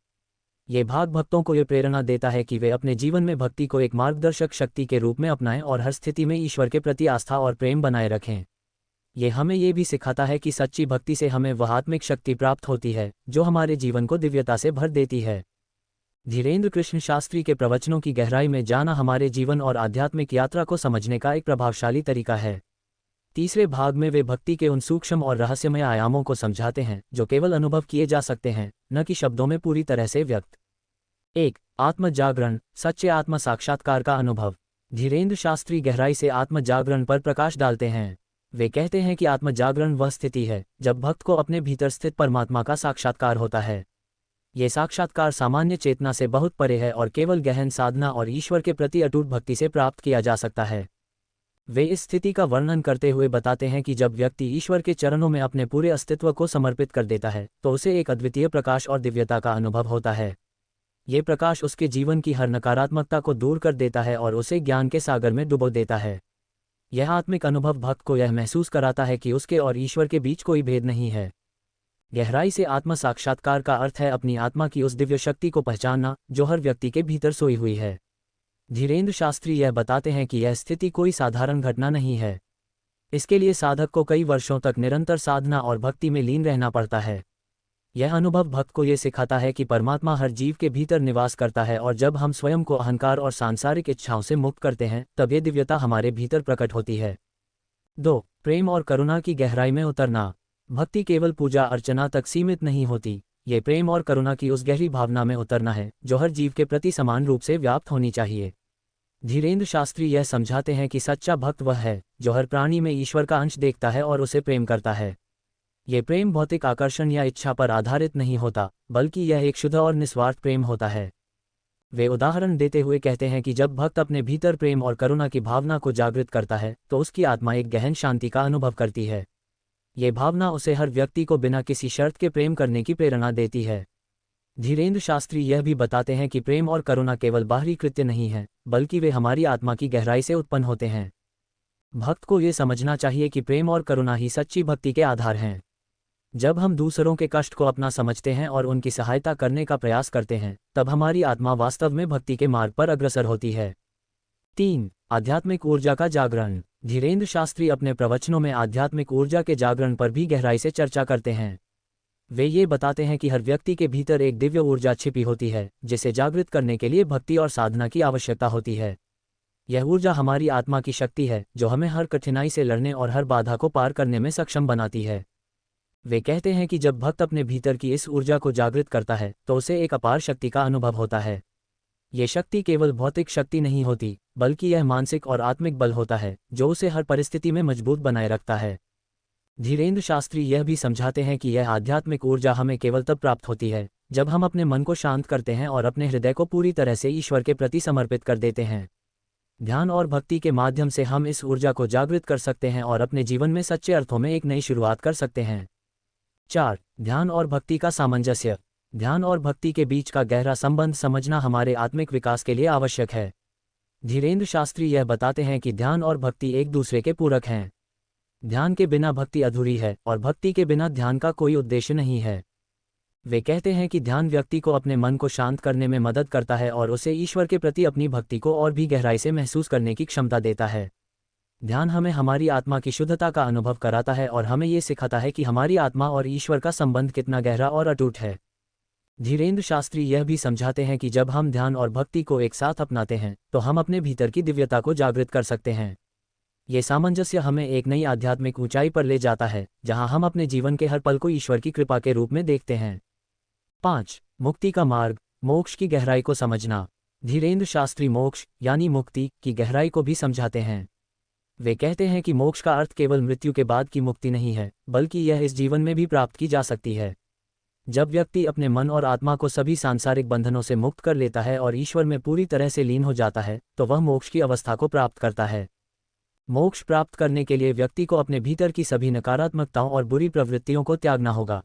ये भाग भक्तों को ये प्रेरणा देता है कि वे अपने जीवन में भक्ति को एक मार्गदर्शक शक्ति के रूप में अपनाएं और हर स्थिति में ईश्वर के प्रति आस्था और प्रेम बनाए रखें। ये हमें ये भी सिखाता है कि सच्ची भक्ति से हमें वह आत्मिक शक्ति प्राप्त होती है जो हमारे जीवन को दिव्यता से भर देती है। धीरेन्द्र कृष्ण शास्त्री के प्रवचनों की गहराई में जाना हमारे जीवन और आध्यात्मिक यात्रा को समझने का एक प्रभावशाली तरीका है। तीसरे भाग में वे भक्ति के उन सूक्ष्म और रहस्यमय आयामों को समझाते हैं जो केवल अनुभव किए जा सकते हैं, न कि शब्दों में पूरी तरह से व्यक्त। 1. आत्म जागरण, सच्चे आत्म साक्षात्कार का अनुभव। धीरेन्द्र शास्त्री गहराई से आत्म जागरण पर प्रकाश डालते हैं। वे कहते हैं कि आत्म जागरण वह स्थिति है जब भक्त को अपने भीतर स्थित परमात्मा का साक्षात्कार होता है। ये साक्षात्कार सामान्य चेतना से बहुत परे है और केवल गहन साधना और ईश्वर के प्रति अटूट भक्ति से प्राप्त किया जा सकता है। वे इस स्थिति का वर्णन करते हुए बताते हैं कि जब व्यक्ति ईश्वर के चरणों में अपने पूरे अस्तित्व को समर्पित कर देता है तो उसे एक अद्वितीय प्रकाश और दिव्यता का अनुभव होता है। ये प्रकाश उसके जीवन की हर नकारात्मकता को दूर कर देता है और उसे ज्ञान के सागर में डुबो देता है। यह आत्मिक अनुभव भक्त को यह महसूस कराता है कि उसके और ईश्वर के बीच कोई भेद नहीं है। गहराई से आत्म साक्षात्कार का अर्थ है अपनी आत्मा की उस दिव्य शक्ति को पहचानना जो हर व्यक्ति के भीतर सोई हुई है। धीरेन्द्र शास्त्री यह बताते हैं कि यह स्थिति कोई साधारण घटना नहीं है। इसके लिए साधक को कई वर्षों तक निरंतर साधना और भक्ति में लीन रहना पड़ता है। यह अनुभव भक्त को ये सिखाता है कि परमात्मा हर जीव के भीतर निवास करता है और जब हम स्वयं को अहंकार और सांसारिक इच्छाओं से मुक्त करते हैं तब ये दिव्यता हमारे भीतर प्रकट होती है। 2. प्रेम और करुणा की गहराई में उतरना। भक्ति केवल पूजा अर्चना तक सीमित नहीं होती, ये प्रेम और करुणा की उस गहरी भावना में उतरना है जो हर जीव के प्रति समान रूप से व्याप्त होनी चाहिए। धीरेन्द्र शास्त्री यह समझाते हैं कि सच्चा भक्त वह है जो हर प्राणी में ईश्वर का अंश देखता है और उसे प्रेम करता है। ये प्रेम भौतिक आकर्षण या इच्छा पर आधारित नहीं होता, बल्कि यह एक शुद्ध और निस्वार्थ प्रेम होता है। वे उदाहरण देते हुए कहते हैं कि जब भक्त अपने भीतर प्रेम और करुणा की भावना को जागृत करता है तो उसकी आत्मा एक गहन शांति का अनुभव करती है। ये भावना उसे हर व्यक्ति को बिना किसी शर्त के प्रेम करने की प्रेरणा देती है। धीरेन्द्र शास्त्री यह भी बताते हैं कि प्रेम और करुणा केवल बाहरी कृत्य नहीं है, बल्कि वे हमारी आत्मा की गहराई से उत्पन्न होते हैं। भक्त को ये समझना चाहिए कि प्रेम और करुणा ही सच्ची भक्ति के आधार हैं। जब हम दूसरों के कष्ट को अपना समझते हैं और उनकी सहायता करने का प्रयास करते हैं तब हमारी आत्मा वास्तव में भक्ति के मार्ग पर अग्रसर होती है। 3. आध्यात्मिक ऊर्जा का जागरण। धीरेन्द्र शास्त्री अपने प्रवचनों में आध्यात्मिक ऊर्जा के जागरण पर भी गहराई से चर्चा करते हैं। वे ये बताते हैं कि हर व्यक्ति के भीतर एक दिव्य ऊर्जा छिपी होती है जिसे जागृत करने के लिए भक्ति और साधना की आवश्यकता होती है। यह ऊर्जा हमारी आत्मा की शक्ति है जो हमें हर कठिनाई से लड़ने और हर बाधा को पार करने में सक्षम बनाती है। वे कहते हैं कि जब भक्त अपने भीतर की इस ऊर्जा को जागृत करता है तो उसे एक अपार शक्ति का अनुभव होता है। ये शक्ति केवल भौतिक शक्ति नहीं होती, बल्कि यह मानसिक और आत्मिक बल होता है जो उसे हर परिस्थिति में मजबूत बनाए रखता है। धीरेन्द्र शास्त्री यह भी समझाते हैं कि यह आध्यात्मिक ऊर्जा हमें केवल तब प्राप्त होती है जब हम अपने मन को शांत करते हैं और अपने हृदय को पूरी तरह से ईश्वर के प्रति समर्पित कर देते हैं। ध्यान और भक्ति के माध्यम से हम इस ऊर्जा को जागृत कर सकते हैं और अपने जीवन में सच्चे अर्थों में एक नई शुरुआत कर सकते हैं। 4. ध्यान और भक्ति का सामंजस्य। ध्यान और भक्ति के बीच का गहरा संबंध समझना हमारे आत्मिक विकास के लिए आवश्यक है। धीरेन्द्र शास्त्री यह बताते हैं कि ध्यान और भक्ति एक दूसरे के पूरक हैं। ध्यान के बिना भक्ति अधूरी है और भक्ति के बिना ध्यान का कोई उद्देश्य नहीं है। वे कहते हैं कि ध्यान व्यक्ति को अपने मन को शांत करने में मदद करता है और उसे ईश्वर के प्रति अपनी भक्ति को और भी गहराई से महसूस करने की क्षमता देता है। ध्यान हमें हमारी आत्मा की शुद्धता का अनुभव कराता है और हमें ये सिखाता है कि हमारी आत्मा और ईश्वर का संबंध कितना गहरा और अटूट है। धीरेन्द्र शास्त्री यह भी समझाते हैं कि जब हम ध्यान और भक्ति को एक साथ अपनाते हैं तो हम अपने भीतर की दिव्यता को जागृत कर सकते हैं। ये सामंजस्य हमें एक नई आध्यात्मिक ऊंचाई पर ले जाता है जहां हम अपने जीवन के हर पल को ईश्वर की कृपा के रूप में देखते हैं। 5. मुक्ति का मार्ग, मोक्ष की गहराई को समझना। धीरेन्द्र शास्त्री मोक्ष यानी मुक्ति की गहराई को भी समझाते हैं। वे कहते हैं कि मोक्ष का अर्थ केवल मृत्यु के बाद की मुक्ति नहीं है, बल्कि यह इस जीवन में भी प्राप्त की जा सकती है। जब व्यक्ति अपने मन और आत्मा को सभी सांसारिक बंधनों से मुक्त कर लेता है और ईश्वर में पूरी तरह से लीन हो जाता है, तो वह मोक्ष की अवस्था को प्राप्त करता है। मोक्ष प्राप्त करने के लिए व्यक्ति को अपने भीतर की सभी नकारात्मकताओं और बुरी प्रवृत्तियों को त्यागना होगा।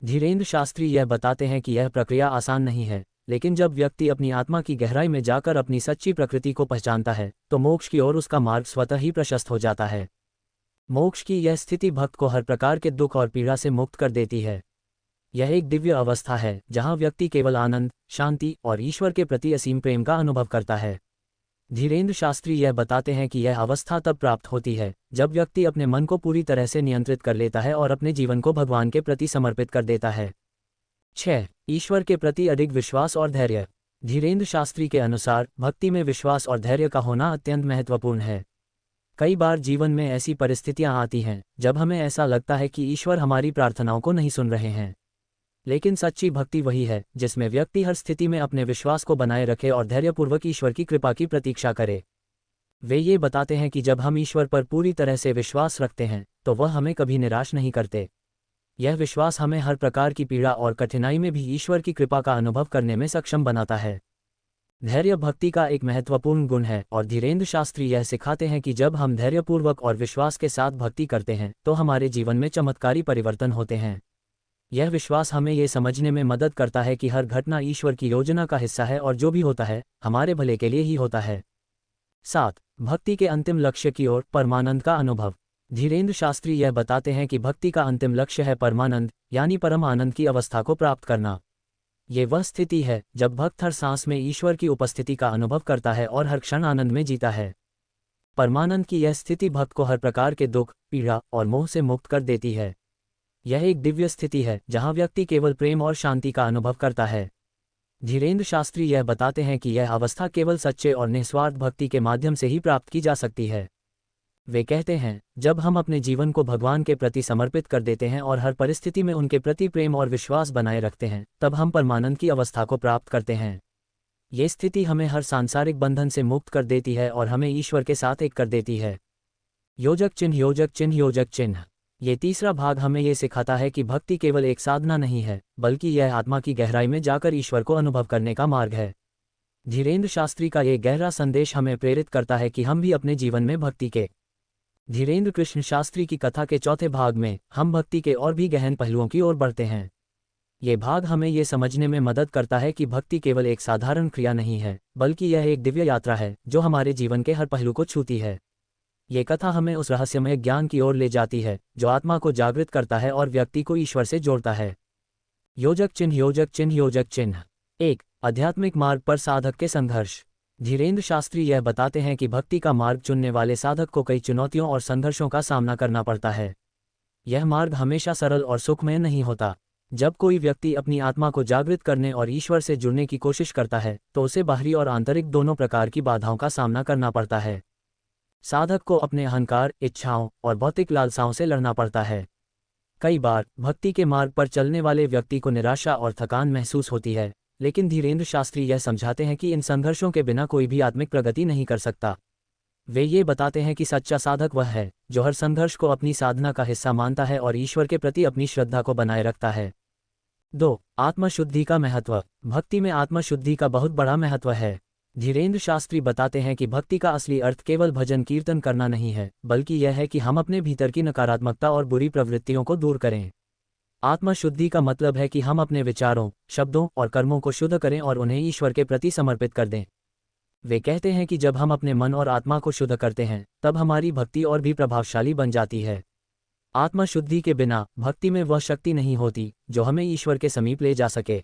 धीरेन्द्र शास्त्री यह बताते हैं कि यह प्रक्रिया आसान नहीं है, लेकिन जब व्यक्ति अपनी आत्मा की गहराई में जाकर अपनी सच्ची प्रकृति को पहचानता है, तो मोक्ष की ओर उसका मार्ग स्वतः ही प्रशस्त हो जाता है। मोक्ष की यह स्थिति भक्त को हर प्रकार के दुख और पीड़ा से मुक्त कर देती है। यह एक दिव्य अवस्था है जहां व्यक्ति केवल आनंद, शांति और ईश्वर के प्रति असीम प्रेम का अनुभव करता है। धीरेन्द्र शास्त्री यह बताते हैं कि यह अवस्था तब प्राप्त होती है जब व्यक्ति अपने मन को पूरी तरह से नियंत्रित कर लेता है और अपने जीवन को भगवान के प्रति समर्पित कर देता है। 6. ईश्वर के प्रति अधिक विश्वास और धैर्य। धीरेन्द्र शास्त्री के अनुसार भक्ति में विश्वास और धैर्य का होना अत्यंत महत्वपूर्ण है। कई बार जीवन में ऐसी परिस्थितियां आती हैं जब हमें ऐसा लगता है कि ईश्वर हमारी प्रार्थनाओं को नहीं सुन रहे हैं। लेकिन सच्ची भक्ति वही है जिसमें व्यक्ति हर स्थिति में अपने विश्वास को बनाए रखे और धैर्यपूर्वक ईश्वर की कृपा की प्रतीक्षा करे। वे ये बताते हैं कि जब हम ईश्वर पर पूरी तरह से विश्वास रखते हैं तो वह हमें कभी निराश नहीं करते। यह विश्वास हमें हर प्रकार की पीड़ा और कठिनाई में भी ईश्वर की कृपा का अनुभव करने में सक्षम बनाता है। धैर्य भक्ति का एक महत्वपूर्ण गुण है और धीरेन्द्र शास्त्री यह सिखाते हैं कि जब हम धैर्यपूर्वक और विश्वास के साथ भक्ति करते हैं तो हमारे जीवन में चमत्कारी परिवर्तन होते हैं। यह विश्वास हमें ये समझने में मदद करता है कि हर घटना ईश्वर की योजना का हिस्सा है और जो भी होता है हमारे भले के लिए ही होता है। 7. भक्ति के अंतिम लक्ष्य की ओर परमानंद का अनुभव। धीरेन्द्र शास्त्री यह बताते हैं कि भक्ति का अंतिम लक्ष्य है परमानंद, यानी परम आनंद की अवस्था को प्राप्त करना। ये वह स्थिति है जब भक्त हर सांस में ईश्वर की उपस्थिति का अनुभव करता है और हर क्षण आनंद में जीता है। परमानंद की यह स्थिति भक्त को हर प्रकार के दुख, पीड़ा और मोह से मुक्त कर देती है। यह एक दिव्य स्थिति है जहां व्यक्ति केवल प्रेम और शांति का अनुभव करता है। धीरेन्द्र शास्त्री यह बताते हैं कि यह अवस्था केवल सच्चे और निस्वार्थ भक्ति के माध्यम से ही प्राप्त की जा सकती है। वे कहते हैं, जब हम अपने जीवन को भगवान के प्रति समर्पित कर देते हैं और हर परिस्थिति में उनके प्रति प्रेम और विश्वास बनाए रखते हैं, तब हम परमानंद की अवस्था को प्राप्त करते हैं। ये स्थिति हमें हर सांसारिक बंधन से मुक्त कर देती है और हमें ईश्वर के साथ एक कर देती है। योजक चिन्ह, योजक चिन्ह, योजक चिन्ह। ये तीसरा भाग हमें ये सिखाता है कि भक्ति केवल एक साधना नहीं है, बल्कि यह आत्मा की गहराई में जाकर ईश्वर को अनुभव करने का मार्ग है। धीरेन्द्र शास्त्री का ये गहरा संदेश हमें प्रेरित करता है कि हम भी अपने जीवन में भक्ति के धीरेन्द्र कृष्ण शास्त्री की कथा के चौथे भाग में हम भक्ति के और भी गहन पहलुओं की ओर बढ़ते हैं। ये भाग हमें ये समझने में मदद करता है कि भक्ति केवल एक साधारण क्रिया नहीं है, बल्कि यह एक दिव्य यात्रा है जो हमारे जीवन के हर पहलू को छूती है। ये कथा हमें उस रहस्यमय ज्ञान की ओर ले जाती है जो आत्मा को जागृत करता है और व्यक्ति को ईश्वर से जोड़ता है। योजक चिन्ह, योजक चिन्ह, योजक चिन्ह। 1. आध्यात्मिक मार्ग पर साधक के संघर्ष। धीरेन्द्र शास्त्री यह बताते हैं कि भक्ति का मार्ग चुनने वाले साधक को कई चुनौतियों और संघर्षों का सामना करना पड़ता है। यह मार्ग हमेशा सरल और सुखमय नहीं होता। जब कोई व्यक्ति अपनी आत्मा को जागृत करने और ईश्वर से जुड़ने की कोशिश करता है तो उसे बाहरी और आंतरिक दोनों प्रकार की बाधाओं का सामना करना पड़ता है। साधक को अपने अहंकार, इच्छाओं और भौतिक लालसाओं से लड़ना पड़ता है। कई बार भक्ति के मार्ग पर चलने वाले व्यक्ति को निराशा और थकान महसूस होती है, लेकिन धीरेन्द्र शास्त्री यह समझाते हैं कि इन संघर्षों के बिना कोई भी आत्मिक प्रगति नहीं कर सकता। वे ये बताते हैं कि सच्चा साधक वह है जो हर संघर्ष को अपनी साधना का हिस्सा मानता है और ईश्वर के प्रति अपनी श्रद्धा को बनाए रखता है। 2. आत्मशुद्धि का महत्व। भक्ति में आत्मशुद्धि का बहुत बड़ा महत्व है। धीरेन्द्र शास्त्री बताते हैं कि भक्ति का असली अर्थ केवल भजन कीर्तन करना नहीं है, बल्कि यह है कि हम अपने भीतर की नकारात्मकता और बुरी प्रवृत्तियों को दूर करें। आत्मशुद्धि का मतलब है कि हम अपने विचारों, शब्दों और कर्मों को शुद्ध करें और उन्हें ईश्वर के प्रति समर्पित कर दें। वे कहते हैं कि जब हम अपने मन और आत्मा को शुद्ध करते हैं, तब हमारी भक्ति और भी प्रभावशाली बन जाती है। आत्मशुद्धि के बिना भक्ति में वह शक्ति नहीं होती जो हमें ईश्वर के समीप ले जा सके।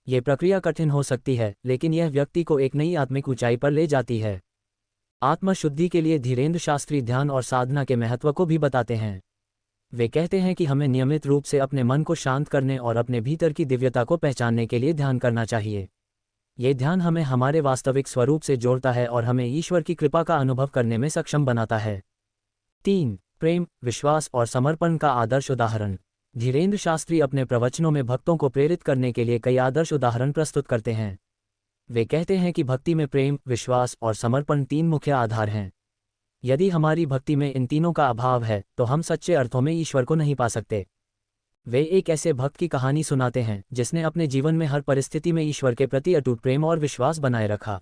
ये प्रक्रिया कठिन हो सकती है, लेकिन यह व्यक्ति को एक नई आत्मिक ऊंचाई पर ले जाती है। आत्मशुद्धि के लिए धीरेन्द्र शास्त्री ध्यान और साधना के महत्व को भी बताते हैं। वे कहते हैं कि हमें नियमित रूप से अपने मन को शांत करने और अपने भीतर की दिव्यता को पहचानने के लिए ध्यान करना चाहिए। ये ध्यान हमें हमारे वास्तविक स्वरूप से जोड़ता है और हमें ईश्वर की कृपा का अनुभव करने में सक्षम बनाता है। 3. प्रेम, विश्वास और समर्पण का आदर्श उदाहरण। धीरेन्द्र शास्त्री अपने प्रवचनों में भक्तों को प्रेरित करने के लिए कई आदर्श उदाहरण प्रस्तुत करते हैं। वे कहते हैं कि भक्ति में प्रेम, विश्वास और समर्पण 3 मुख्य आधार हैं। यदि हमारी भक्ति में इन तीनों का अभाव है तो हम सच्चे अर्थों में ईश्वर को नहीं पा सकते। वे एक ऐसे भक्त की कहानी सुनाते हैं जिसने अपने जीवन में हर परिस्थिति में ईश्वर के प्रति अटूट प्रेम और विश्वास बनाए रखा।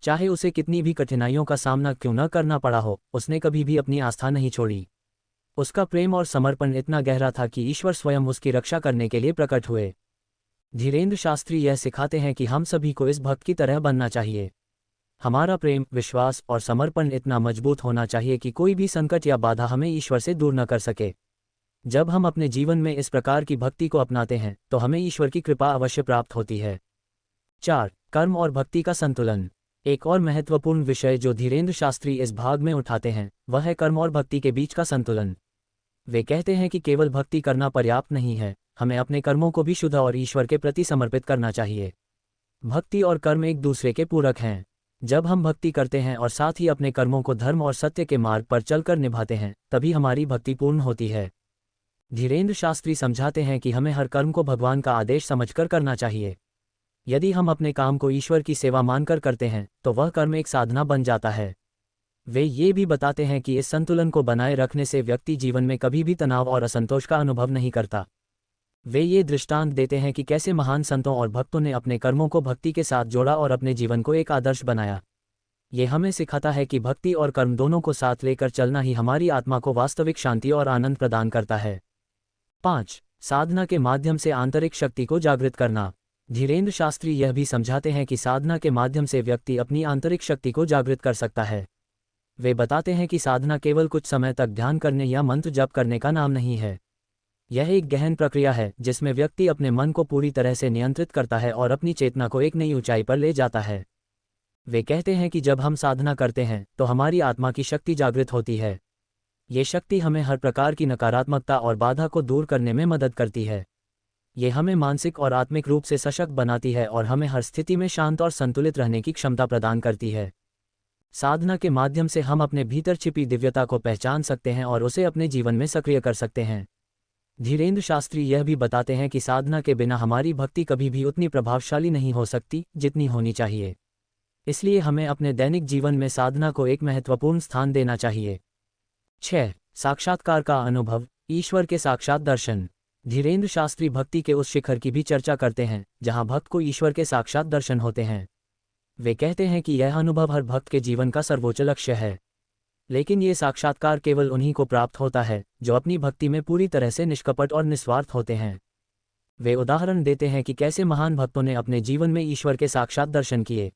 चाहे उसे कितनी भी कठिनाइयों का सामना क्यों न करना पड़ा हो, उसने कभी भी अपनी आस्था नहीं छोड़ी। उसका प्रेम और समर्पण इतना गहरा था कि ईश्वर स्वयं उसकी रक्षा करने के लिए प्रकट हुए। धीरेन्द्र शास्त्री यह सिखाते हैं कि हम सभी को इस भक्त की तरह बनना चाहिए। हमारा प्रेम, विश्वास और समर्पण इतना मजबूत होना चाहिए कि कोई भी संकट या बाधा हमें ईश्वर से दूर न कर सके। जब हम अपने जीवन में इस प्रकार की भक्ति को अपनाते हैं तो हमें ईश्वर की कृपा अवश्य प्राप्त होती है। 4. कर्म और भक्ति का संतुलन। एक और महत्वपूर्ण विषय जो धीरेन्द्र शास्त्री इस भाग में उठाते हैं वह है कर्म और भक्ति के बीच का संतुलन। वे कहते हैं कि केवल भक्ति करना पर्याप्त नहीं है, हमें अपने कर्मों को भी शुद्ध और ईश्वर के प्रति समर्पित करना चाहिए। भक्ति और कर्म एक दूसरे के पूरक हैं। जब हम भक्ति करते हैं और साथ ही अपने कर्मों को धर्म और सत्य के मार्ग पर चलकर निभाते हैं, तभी हमारी भक्ति पूर्ण होती है। धीरेन्द्र शास्त्री समझाते हैं कि हमें हर कर्म को भगवान का आदेश समझकर करना चाहिए। यदि हम अपने काम को ईश्वर की सेवा मानकर करते हैं तो वह कर्म एक साधना बन जाता है। वे ये भी बताते हैं कि इस संतुलन को बनाए रखने से व्यक्ति जीवन में कभी भी तनाव और असंतोष का अनुभव नहीं करता। वे ये दृष्टांत देते हैं कि कैसे महान संतों और भक्तों ने अपने कर्मों को भक्ति के साथ जोड़ा और अपने जीवन को एक आदर्श बनाया। ये हमें सिखाता है कि भक्ति और कर्म दोनों को साथ लेकर चलना ही हमारी आत्मा को वास्तविक शांति और आनंद प्रदान करता है। 5. साधना के माध्यम से आंतरिक शक्ति को जागृत करना। धीरेन्द्र शास्त्री यह भी समझाते हैं कि साधना के माध्यम से व्यक्ति अपनी आंतरिक शक्ति को जागृत कर सकता है। वे बताते हैं कि साधना केवल कुछ समय तक ध्यान करने या मंत्र जप करने का नाम नहीं है। यह एक गहन प्रक्रिया है जिसमें व्यक्ति अपने मन को पूरी तरह से नियंत्रित करता है और अपनी चेतना को एक नई ऊंचाई पर ले जाता है। वे कहते हैं कि जब हम साधना करते हैं तो हमारी आत्मा की शक्ति जागृत होती है। ये शक्ति हमें हर प्रकार की नकारात्मकता और बाधा को दूर करने में मदद करती है। ये हमें मानसिक और आत्मिक रूप से सशक्त बनाती है और हमें हर स्थिति में शांत और संतुलित रहने की क्षमता प्रदान करती है। साधना के माध्यम से हम अपने भीतर छिपी दिव्यता को पहचान सकते हैं और उसे अपने जीवन में सक्रिय कर सकते हैं। धीरेन्द्र शास्त्री यह भी बताते हैं कि साधना के बिना हमारी भक्ति कभी भी उतनी प्रभावशाली नहीं हो सकती जितनी होनी चाहिए। इसलिए हमें अपने दैनिक जीवन में साधना को एक महत्वपूर्ण स्थान देना चाहिए। 6. साक्षात्कार का अनुभव, ईश्वर के साक्षात दर्शन। धीरेन्द्र शास्त्री भक्ति के उस शिखर की भी चर्चा करते हैं जहां भक्त को ईश्वर के साक्षात दर्शन होते हैं। वे कहते हैं कि यह अनुभव हर भक्त के जीवन का सर्वोच्च लक्ष्य है, लेकिन ये साक्षात्कार केवल उन्हीं को प्राप्त होता है जो अपनी भक्ति में पूरी तरह से निष्कपट और निस्वार्थ होते हैं। वे उदाहरण देते हैं कि कैसे महान भक्तों ने अपने जीवन में ईश्वर के साक्षात दर्शन किए।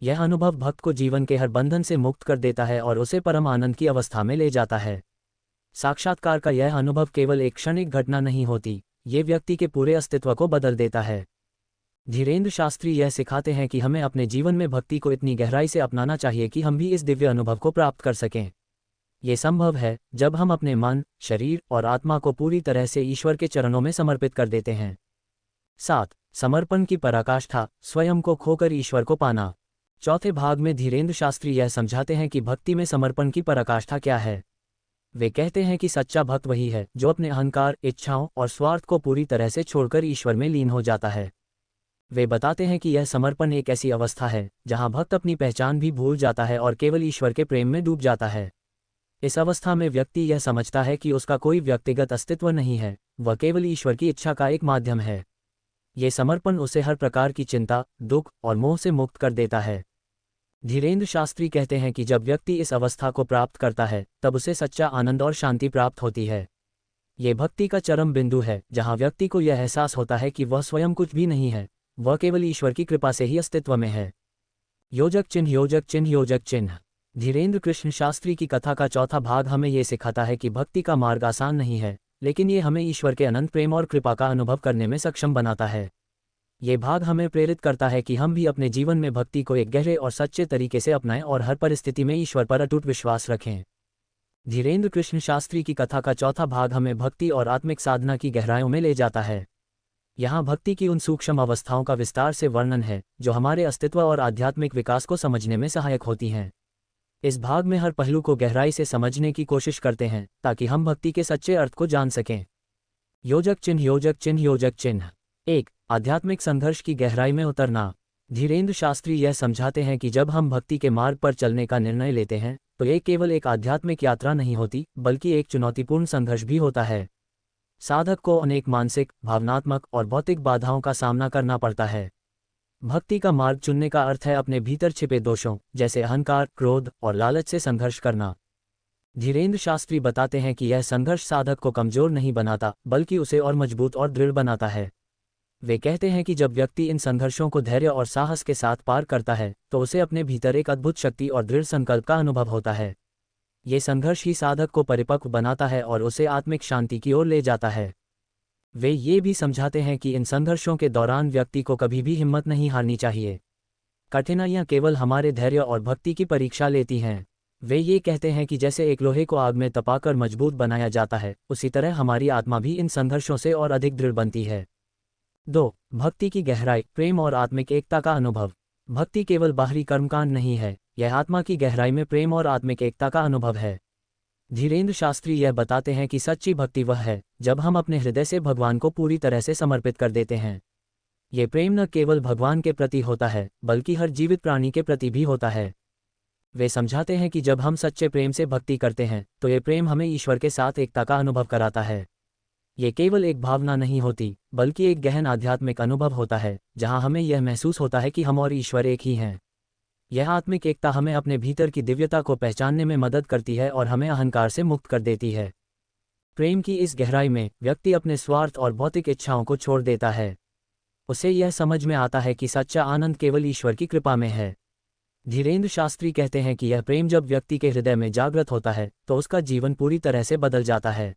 यह अनुभव भक्त को जीवन के हर बंधन से मुक्त कर देता है और उसे परम आनंद की अवस्था में ले जाता है। साक्षात्कार का यह अनुभव केवल एक क्षणिक घटना नहीं होती, ये व्यक्ति के पूरे अस्तित्व को बदल देता है। धीरेन्द्र शास्त्री यह सिखाते हैं कि हमें अपने जीवन में भक्ति को इतनी गहराई से अपनाना चाहिए कि हम भी इस दिव्य अनुभव को प्राप्त कर सकें। ये संभव है जब हम अपने मन, शरीर और आत्मा को पूरी तरह से ईश्वर के चरणों में समर्पित कर देते हैं। 7. समर्पण की पराकाष्ठा, स्वयं को खोकर ईश्वर को पाना। चौथे भाग में धीरेन्द्र शास्त्री यह समझाते हैं कि भक्ति में समर्पण की पराकाष्ठा क्या है। वे कहते हैं कि सच्चा भक्त वही है जो अपने अहंकार, इच्छाओं और स्वार्थ को पूरी तरह से छोड़कर ईश्वर में लीन हो जाता है। वे बताते हैं कि यह समर्पण एक ऐसी अवस्था है जहां भक्त अपनी पहचान भी भूल जाता है और केवल ईश्वर के प्रेम में डूब जाता है। इस अवस्था में व्यक्ति यह समझता है कि उसका कोई व्यक्तिगत अस्तित्व नहीं है, वह केवल ईश्वर की इच्छा का एक माध्यम है। ये समर्पण उसे हर प्रकार की चिंता, दुख और मोह से मुक्त कर देता है। धीरेन्द्र शास्त्री कहते हैं कि जब व्यक्ति इस अवस्था को प्राप्त करता है तब उसे सच्चा आनंद और शांति प्राप्त होती है। ये भक्ति का चरम बिंदु है जहां व्यक्ति को यह एहसास होता है कि वह स्वयं कुछ भी नहीं है, वह केवल ईश्वर की कृपा से ही अस्तित्व में है। योजक चिन्ह, योजक चिन्ह, योजक चिन्ह। धीरेन्द्र कृष्ण शास्त्री की कथा का चौथा भाग हमें ये सिखाता है कि भक्ति का मार्ग आसान नहीं है, लेकिन ये हमें ईश्वर के अनंत प्रेम और कृपा का अनुभव करने में सक्षम बनाता है। ये भाग हमें प्रेरित करता है कि हम भी अपने जीवन में भक्ति को एक गहरे और सच्चे तरीके से अपनाएं और हर परिस्थिति में ईश्वर पर अटूट विश्वास रखें। धीरेन्द्र कृष्ण शास्त्री की कथा का चौथा भाग हमें भक्ति और आत्मिक साधना की गहराइयों में ले जाता है। यहाँ भक्ति की उन सूक्ष्म अवस्थाओं का विस्तार से वर्णन है जो हमारे अस्तित्व और आध्यात्मिक विकास को समझने में सहायक होती हैं। इस भाग में हर पहलू को गहराई से समझने की कोशिश करते हैं ताकि हम भक्ति के सच्चे अर्थ को जान सकें। योजक चिन्ह, योजक चिन्ह, योजक चिन्ह। 1. आध्यात्मिक संघर्ष की गहराई में उतरना। धीरेन्द्र शास्त्री यह समझाते हैं कि जब हम भक्ति के मार्ग पर चलने का निर्णय लेते हैं तो ये केवल एक आध्यात्मिक यात्रा नहीं होती, बल्कि एक चुनौतीपूर्ण संघर्ष भी होता है। साधक को अनेक मानसिक, भावनात्मक और भौतिक बाधाओं का सामना करना पड़ता है। भक्ति का मार्ग चुनने का अर्थ है अपने भीतर छिपे दोषों जैसे अहंकार, क्रोध और लालच से संघर्ष करना। धीरेन्द्र शास्त्री बताते हैं कि यह संघर्ष साधक को कमजोर नहीं बनाता, बल्कि उसे और मजबूत और दृढ़ बनाता है। वे कहते हैं कि जब व्यक्ति इन संघर्षों को धैर्य और साहस के साथ पार करता है तो उसे अपने भीतर एक अद्भुत शक्ति और दृढ़ संकल्प का अनुभव होता है। ये संघर्ष ही साधक को परिपक्व बनाता है और उसे आत्मिक शांति की ओर ले जाता है। वे ये भी समझाते हैं कि इन संघर्षों के दौरान व्यक्ति को कभी भी हिम्मत नहीं हारनी चाहिए। कठिनाइयाँ केवल हमारे धैर्य और भक्ति की परीक्षा लेती हैं। वे ये कहते हैं कि जैसे एक लोहे को आग में तपाकर मजबूत बनाया जाता है, उसी तरह हमारी आत्मा भी इन संघर्षों से और अधिक दृढ़ बनती है। 2. भक्ति की गहराई, प्रेम और आत्मिक एकता का अनुभव। भक्ति केवल बाहरी कर्मकांड नहीं है, यह आत्मा की गहराई में प्रेम और आत्मिक एकता का अनुभव है। धीरेन्द्र शास्त्री यह बताते हैं कि सच्ची भक्ति वह है जब हम अपने हृदय से भगवान को पूरी तरह से समर्पित कर देते हैं। ये प्रेम न केवल भगवान के प्रति होता है, बल्कि हर जीवित प्राणी के प्रति भी होता है। वे समझाते हैं कि जब हम सच्चे प्रेम से भक्ति करते हैं तो ये प्रेम हमें ईश्वर के साथ एकता का अनुभव कराता है। ये केवल एक भावना नहीं होती, बल्कि एक गहन आध्यात्मिक अनुभव होता है, जहां हमें यह महसूस होता है कि हम और ईश्वर एक ही हैं। यह आत्मिक एकता हमें अपने भीतर की दिव्यता को पहचानने में मदद करती है और हमें अहंकार से मुक्त कर देती है। प्रेम की इस गहराई में व्यक्ति अपने स्वार्थ और भौतिक इच्छाओं को छोड़ देता है। उसे यह समझ में आता है कि सच्चा आनंद केवल ईश्वर की कृपा में है। धीरेन्द्र शास्त्री कहते हैं कि यह प्रेम जब व्यक्ति के हृदय में जागृत होता है तो उसका जीवन पूरी तरह से बदल जाता है।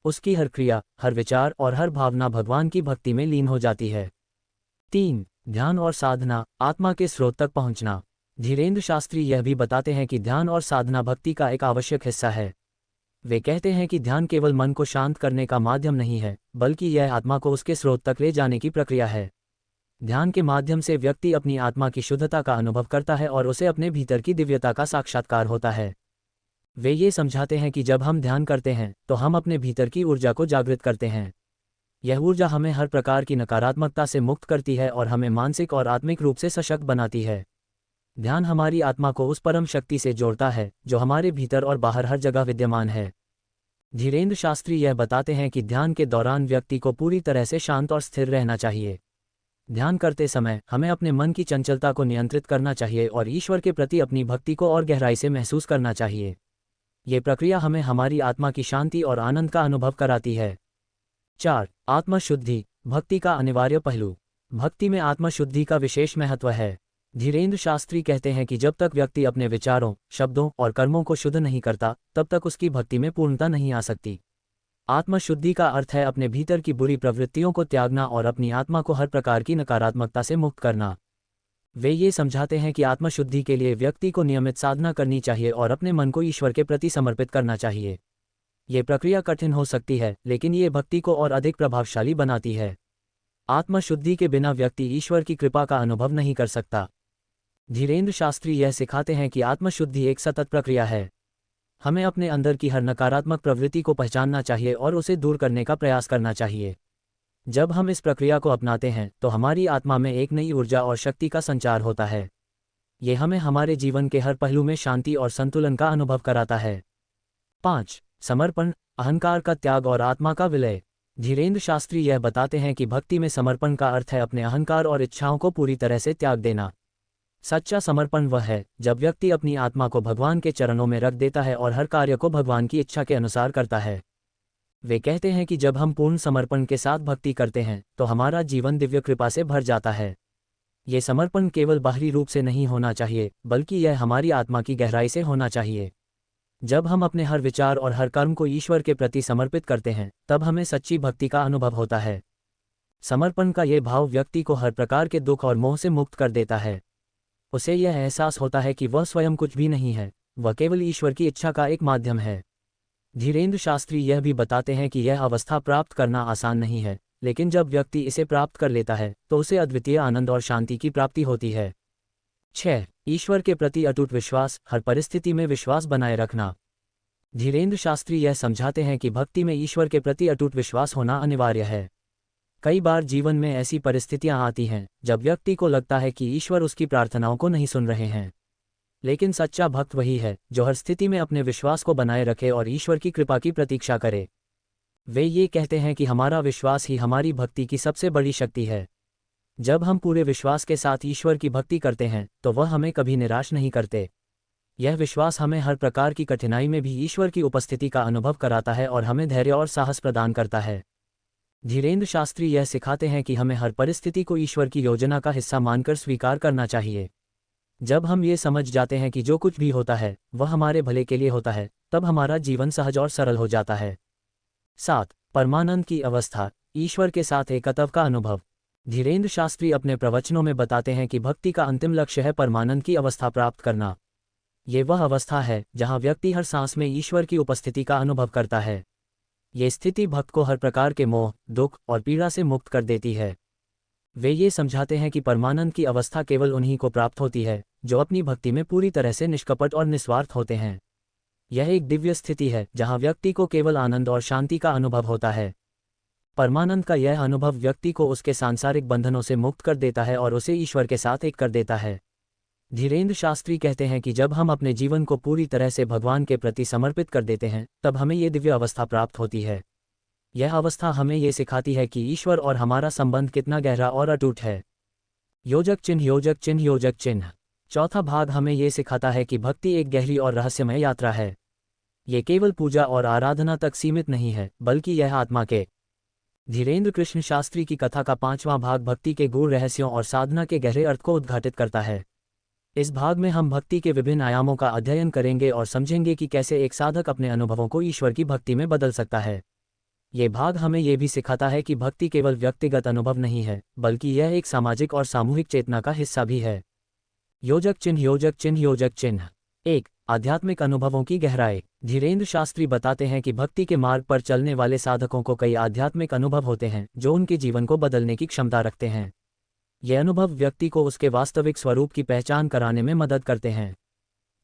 उसकी हर क्रिया, हर विचार और हर भावना भगवान की भक्ति में लीन हो जाती है। 3. ध्यान और साधना, आत्मा के स्रोत तक पहुंचना। धीरेन्द्र शास्त्री यह भी बताते हैं कि ध्यान और साधना भक्ति का एक आवश्यक हिस्सा है। वे कहते हैं कि ध्यान केवल मन को शांत करने का माध्यम नहीं है, बल्कि यह आत्मा को उसके स्रोत तक ले जाने की प्रक्रिया है। ध्यान के माध्यम से व्यक्ति अपनी आत्मा की शुद्धता का अनुभव करता है और उसे अपने भीतर की दिव्यता का साक्षात्कार होता है। वे ये समझाते हैं कि जब हम ध्यान करते हैं तो हम अपने भीतर की ऊर्जा को जागृत करते हैं। यह ऊर्जा हमें हर प्रकार की नकारात्मकता से मुक्त करती है और हमें मानसिक और आत्मिक रूप से सशक्त बनाती है। ध्यान हमारी आत्मा को उस परम शक्ति से जोड़ता है जो हमारे भीतर और बाहर हर जगह विद्यमान है। धीरेन्द्र शास्त्री यह बताते हैं कि ध्यान के दौरान व्यक्ति को पूरी तरह से शांत और स्थिर रहना चाहिए। ध्यान करते समय हमें अपने मन की चंचलता को नियंत्रित करना चाहिए और ईश्वर के प्रति अपनी भक्ति को और गहराई से महसूस करना चाहिए। ये प्रक्रिया हमें हमारी आत्मा की शांति और आनंद का अनुभव कराती है। 4. आत्मशुद्धि, भक्ति का अनिवार्य पहलू। भक्ति में आत्मशुद्धि का विशेष महत्व है। धीरेन्द्र शास्त्री कहते हैं कि जब तक व्यक्ति अपने विचारों, शब्दों और कर्मों को शुद्ध नहीं करता, तब तक उसकी भक्ति में पूर्णता नहीं आ सकती। आत्मशुद्धि का अर्थ है अपने भीतर की बुरी प्रवृत्तियों को त्यागना और अपनी आत्मा को हर प्रकार की नकारात्मकता से मुक्त करना। वे ये समझाते हैं कि आत्मशुद्धि के लिए व्यक्ति को नियमित साधना करनी चाहिए और अपने मन को ईश्वर के प्रति समर्पित करना चाहिए। ये प्रक्रिया कठिन हो सकती है, लेकिन ये भक्ति को और अधिक प्रभावशाली बनाती है। आत्मशुद्धि के बिना व्यक्ति ईश्वर की कृपा का अनुभव नहीं कर सकता। धीरेन्द्र शास्त्री यह सिखाते हैं कि आत्मशुद्धि एक सतत प्रक्रिया है। हमें अपने अंदर की हर नकारात्मक प्रवृत्ति को पहचानना चाहिए और उसे दूर करने का प्रयास करना चाहिए। जब हम इस प्रक्रिया को अपनाते हैं तो हमारी आत्मा में एक नई ऊर्जा और शक्ति का संचार होता है। ये हमें हमारे जीवन के हर पहलू में शांति और संतुलन का अनुभव कराता है। 5. समर्पण, अहंकार का त्याग और आत्मा का विलय। धीरेन्द्र शास्त्री यह बताते हैं कि भक्ति में समर्पण का अर्थ है अपने अहंकार और इच्छाओं को पूरी तरह से त्याग देना। सच्चा समर्पण वह है जब व्यक्ति अपनी आत्मा को भगवान के चरणों में रख देता है और हर कार्य को भगवान की इच्छा के अनुसार करता है। वे कहते हैं कि जब हम पूर्ण समर्पण के साथ भक्ति करते हैं तो हमारा जीवन दिव्य कृपा से भर जाता है। ये समर्पण केवल बाहरी रूप से नहीं होना चाहिए, बल्कि यह हमारी आत्मा की गहराई से होना चाहिए। जब हम अपने हर विचार और हर कर्म को ईश्वर के प्रति समर्पित करते हैं, तब हमें सच्ची भक्ति का अनुभव होता है। समर्पण का ये भाव व्यक्ति को हर प्रकार के दुख और मोह से मुक्त कर देता है। उसे यह एहसास होता है कि वह स्वयं कुछ भी नहीं है, वह केवल ईश्वर की इच्छा का एक माध्यम है। धीरेन्द्र शास्त्री यह भी बताते हैं कि यह अवस्था प्राप्त करना आसान नहीं है, लेकिन जब व्यक्ति इसे प्राप्त कर लेता है तो उसे अद्वितीय आनंद और शांति की प्राप्ति होती है। 6. ईश्वर के प्रति अटूट विश्वास, हर परिस्थिति में विश्वास बनाए रखना। धीरेन्द्र शास्त्री यह समझाते हैं कि भक्ति में ईश्वर के प्रति अटूट विश्वास होना अनिवार्य है। कई बार जीवन में ऐसी परिस्थितियां आती हैं जब व्यक्ति को लगता है कि ईश्वर उसकी प्रार्थनाओं को नहीं सुन रहे हैं। लेकिन सच्चा भक्त वही है जो हर स्थिति में अपने विश्वास को बनाए रखे और ईश्वर की कृपा की प्रतीक्षा करे। वे ये कहते हैं कि हमारा विश्वास ही हमारी भक्ति की सबसे बड़ी शक्ति है। जब हम पूरे विश्वास के साथ ईश्वर की भक्ति करते हैं तो वह हमें कभी निराश नहीं करते। यह विश्वास हमें हर प्रकार की कठिनाई में भी ईश्वर की उपस्थिति का अनुभव कराता है और हमें धैर्य और साहस प्रदान करता है। धीरेंद्र शास्त्री यह सिखाते हैं कि हमें हर परिस्थिति को ईश्वर की योजना का हिस्सा मानकर स्वीकार करना चाहिए। जब हम ये समझ जाते हैं कि जो कुछ भी होता है वह हमारे भले के लिए होता है, तब हमारा जीवन सहज और सरल हो जाता है। 7. परमानंद की अवस्था, ईश्वर के साथ एकत्व का अनुभव। धीरेंद्र शास्त्री अपने प्रवचनों में बताते हैं कि भक्ति का अंतिम लक्ष्य है परमानंद की अवस्था प्राप्त करना। ये वह अवस्था है जहाँ व्यक्ति हर सांस में ईश्वर की उपस्थिति का अनुभव करता है। ये स्थिति भक्त को हर प्रकार के मोह, दुख और पीड़ा से मुक्त कर देती है। वे ये समझाते हैं कि परमानंद की अवस्था केवल उन्हीं को प्राप्त होती है जो अपनी भक्ति में पूरी तरह से निष्कपट और निस्वार्थ होते हैं। यह एक दिव्य स्थिति है जहाँ व्यक्ति को केवल आनंद और शांति का अनुभव होता है। परमानंद का यह अनुभव व्यक्ति को उसके सांसारिक बंधनों से मुक्त कर देता है और उसे ईश्वर के साथ एक कर देता है। धीरेंद्र शास्त्री कहते हैं कि जब हम अपने जीवन को पूरी तरह से भगवान के प्रति समर्पित कर देते हैं तब हमें ये दिव्य अवस्था प्राप्त होती है। यह अवस्था हमें ये सिखाती है कि ईश्वर और हमारा संबंध कितना गहरा और अटूट है। योजक चिन्ह, योजक चिन्ह, योजक चिन्ह। चौथा भाग हमें ये सिखाता है कि भक्ति एक गहरी और रहस्यमय यात्रा है। ये केवल पूजा और आराधना तक सीमित नहीं है बल्कि यह आत्मा के। धीरेंद्र कृष्ण शास्त्री की कथा का 5वां भाग भक्ति के गूढ़ रहस्यों और साधना के गहरे अर्थ को उद्घाटित करता है। इस भाग में हम भक्ति के विभिन्न आयामों का अध्ययन करेंगे और समझेंगे कि कैसे एक साधक अपने अनुभवों को ईश्वर की भक्ति में बदल सकता है। ये भाग हमें यह भी सिखाता है कि भक्ति केवल व्यक्तिगत अनुभव नहीं है बल्कि यह एक सामाजिक और सामूहिक चेतना का हिस्सा भी है। योजक चिन्ह, योजक चिन्ह, योजक चिन्ह। 1. आध्यात्मिक अनुभवों की गहराई। धीरेंद्र शास्त्री बताते हैं कि भक्ति के मार्ग पर चलने वाले साधकों को कई आध्यात्मिक अनुभव होते हैं जो उनके जीवन को बदलने की क्षमता रखते हैं। ये अनुभव व्यक्ति को उसके वास्तविक स्वरूप की पहचान कराने में मदद करते हैं।